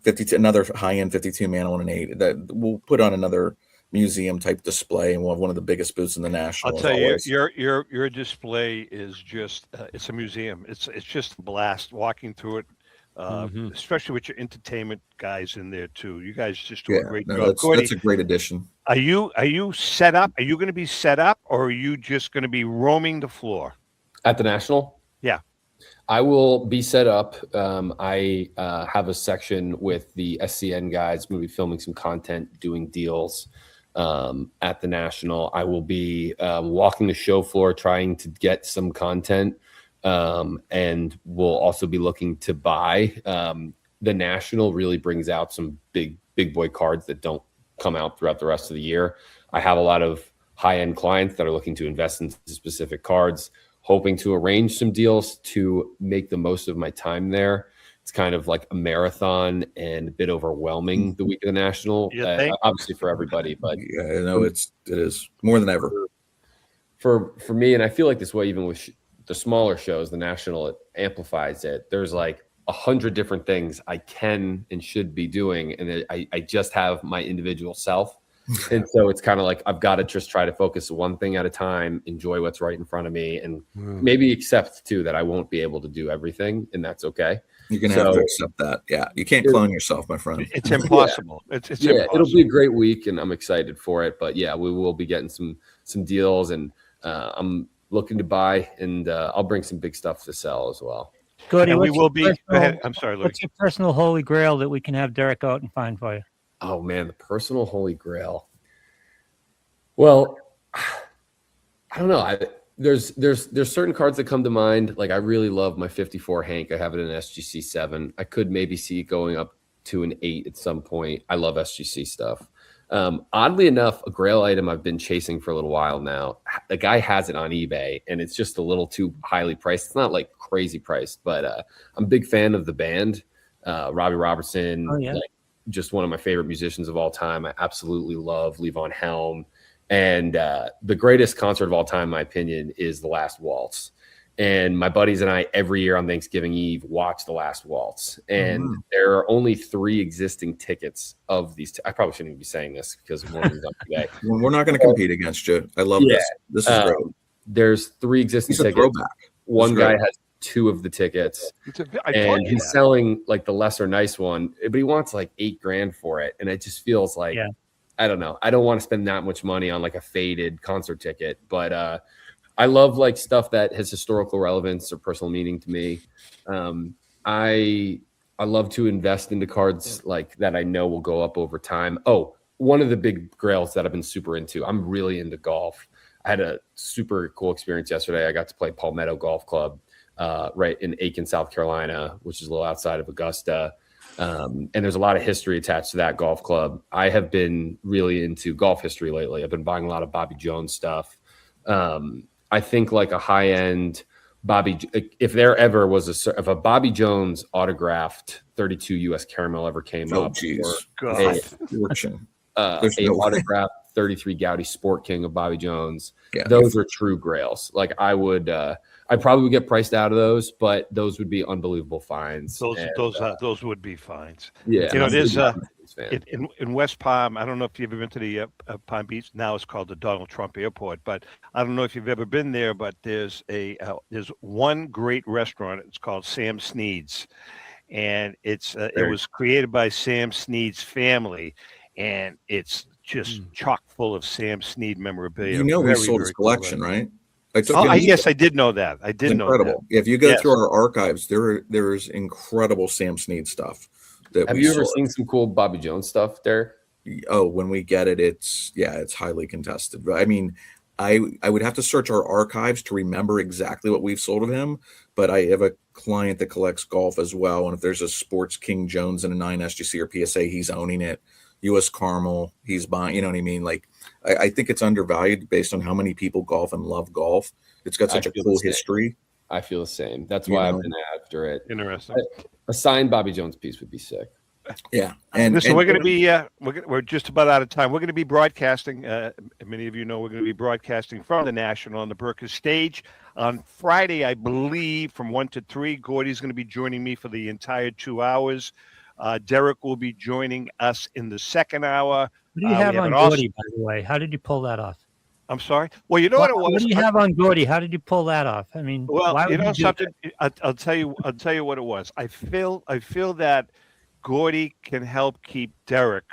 52, another high-end 52 Mano and an 8. That we'll put on another museum type display, and we'll have one of the biggest booths in the National.
I'll tell you, your display is just it's a museum. It's just a blast walking through it. Especially with your entertainment guys in there too. You guys just do a great job.
That's a great addition.
Are you set up? Are you going to be set up, or are you just going to be roaming the floor
at the National?
Yeah,
I will be set up. I have a section with the SCN guys. We'll be filming some content, doing deals at the National. I will be walking the show floor, trying to get some content. And we'll also be looking to buy. The National really brings out some big boy cards that don't come out throughout the rest of the year. I have a lot of high-end clients that are looking to invest in specific cards, hoping to arrange some deals to make the most of my time there. It's kind of like a marathon and a bit overwhelming the week of the National, obviously for everybody, but
yeah, I know it is more than ever
for me. And I feel like this way, even with the smaller shows, the National, it amplifies it. There's like 100 different things I can and should be doing, and I just have my individual self. And so it's kind of like I've got to just try to focus one thing at a time, enjoy what's right in front of me, and maybe accept too that I won't be able to do everything, and that's okay.
You're gonna have to accept that. Yeah, you can't clone yourself, my friend.
It's impossible.
Yeah.
It's impossible.
It'll be a great week, and I'm excited for it. But yeah, we will be getting some deals, and I'm looking to buy, and I'll bring some big stuff to sell as well.
Gordie,
we will be. Go ahead. I'm sorry, Louis.
What's your personal holy grail that we can have Derek out and find for you?
Oh man, the personal holy grail. Well, I don't know. There's certain cards that come to mind. Like I really love my 54 Hank. I have it in SGC 7. I could maybe see it going up to an 8 at some point. I love SGC stuff. Oddly enough, a grail item I've been chasing for a little while now. The guy has it on eBay, and it's just a little too highly priced. It's not like crazy priced, but I'm a big fan of the band. Robbie Robertson, like, just one of my favorite musicians of all time. I absolutely love Levon Helm. And the greatest concert of all time, in my opinion, is The Last Waltz. And my buddies and I, every year on Thanksgiving Eve, watch The Last Waltz. And there are only 3 existing tickets of these. I probably shouldn't even be saying this because one of them's up today.
We're not going to compete against you. I love this. This is great.
There's 3 existing tickets.
Throwback.
One guy has 2 of the tickets, and he's selling like the lesser nice one, but he wants like $8,000 for it. And it just feels like, I don't know. I don't want to spend that much money on like a faded concert ticket, but I love like stuff that has historical relevance or personal meaning to me. I love to invest into cards like that I know will go up over time. Oh, one of the big grails that I've been super into. I'm really into golf. I had a super cool experience yesterday. I got to play Palmetto Golf Club right in Aiken, South Carolina, which is a little outside of Augusta. And there's a lot of history attached to that golf club. I have been really into golf history lately. I've been buying a lot of Bobby Jones stuff. I think like a high-end Bobby, if there ever was if a Bobby Jones autographed 32 U.S. Caramel ever came up, a autographed 33 Gowdy Sport King of Bobby Jones, those are true grails. Like I probably would get priced out of those, but those would be unbelievable finds.
Those would be finds.
Yeah,
you know, there's in West Palm. I don't know if you've ever been to the Palm Beach. Now it's called the Donald Trump Airport, but I don't know if you've ever been there. But there's one great restaurant. It's called Sam Sneed's, and it was created by Sam Sneed's family, and it's just chock full of Sam Sneed memorabilia.
You know, we sold his collection, right?
Yes, I did know that. I did know that.
If you go through our archives, there's incredible Sam Sneed stuff.
Have you ever seen some cool Bobby Jones stuff there?
Oh, when we get it, it's highly contested. But I mean, I would have to search our archives to remember exactly what we've sold of him. But I have a client that collects golf as well, and if there's a Sports King Jones in a 9 SGC or PSA, he's owning it. U.S. Caramel, he's buying. You know what I mean? Like, I think it's undervalued based on how many people golf and love golf. It's got such a cool history.
I feel the same. That's why I've been after it.
Interesting.
A signed Bobby Jones piece would be sick.
Yeah,
and listen, we're going to be we're just about out of time. We're going to be broadcasting. Many of you know we're going to be broadcasting from the National on the Berkers stage on Friday, I believe, from 1 to 3. Gordie's going to be joining me for the entire 2 hours. Derek will be joining us in the second hour.
What do you have on Gordie, by the way? How did you pull that off?
I'm sorry. Well, you know what it was.
What do you have on Gordie? How did you pull that off? I mean,
well, you know something. I'll tell you what it was. I feel that Gordie can help keep Derek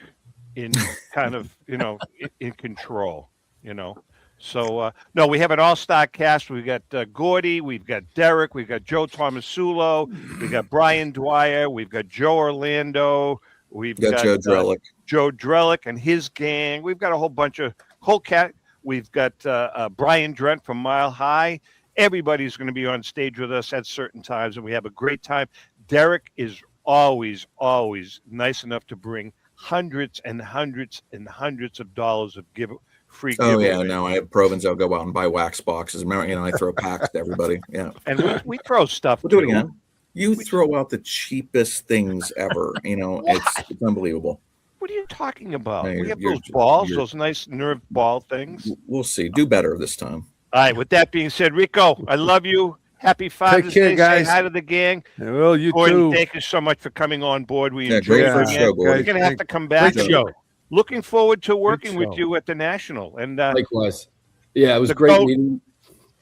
in kind of in control. So no, we have an all-star cast. We've got Gordie, we've got Derek, we've got Joe Tomasulo, we've got Brian Dwyer, we've got Joe Orlando, we've got Joe Drellick and his gang. We've got a whole cat. We've got Brian Drent from Mile High. Everybody's going to be on stage with us at certain times, and we have a great time. Derek is always nice enough to bring hundreds and hundreds and hundreds of dollars of free giveaway.
Oh yeah, no, I have Provenzel go out and buy wax boxes. Remember, I throw packs to everybody. Yeah,
and we throw stuff.
We'll do it again. You throw out the cheapest things ever. It's unbelievable.
What are you talking about? No, we have those balls, those nice nerve ball things.
We'll see. Do better this time.
All right. With that being said, Rico, I love you. Happy Father's Day, guys. Say hi to the gang.
Well, you
Gordon,
too.
Thank you so much for coming on board. We enjoyed it.
Show,
We're going to have to come back. Great show. Looking forward to working with you at the National. And
likewise. Yeah, it was great meeting.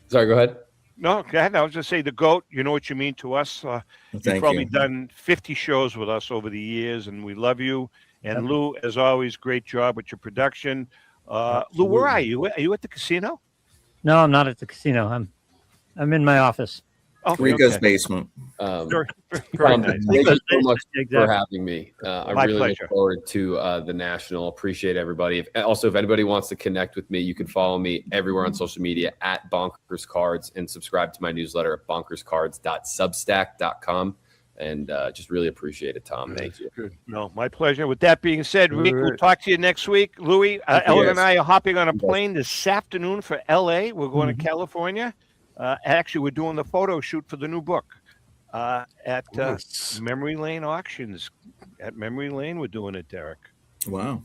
Sorry, go ahead.
No, go ahead. I was going to say the GOAT, you know what you mean to us. You've probably done 50 shows with us over the years, and we love you. And Lou, as always, great job with your production. Lou, where are you? Are you at the casino?
No, I'm not at the casino. I'm in my office.
Oh,
Rico's basement.
Very nice.
Thank you so much for having me. I really look forward to the National. Appreciate everybody. If anybody wants to connect with me, you can follow me everywhere on social media at Bonkers Cards and subscribe to my newsletter at bonkerscards.substack.com. And just really appreciate it, Tom. Thank you.
Good. No, my pleasure. With that being said, Rick, we'll talk to you next week. Louis, Ellen and I are hopping on a plane this afternoon for L.A. We're going to California. Actually, we're doing the photo shoot for the new book at Memory Lane Auctions. At Memory Lane, we're doing it, Derek.
Wow.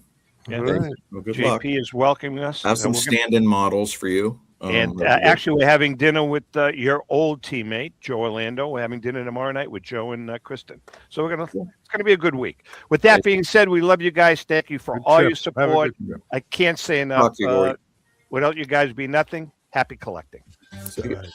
Yeah,
right. Well, good
JP
luck.
Is welcoming us.
I have some stand-in models for you.
And actually, we're having dinner with your old teammate, Joe Orlando. We're having dinner tomorrow night with Joe and Kristen. So it's gonna be a good week. With that being said, we love you guys. Thank you for all your support. I can't say enough. Without you guys, be nothing. Happy collecting.
Right.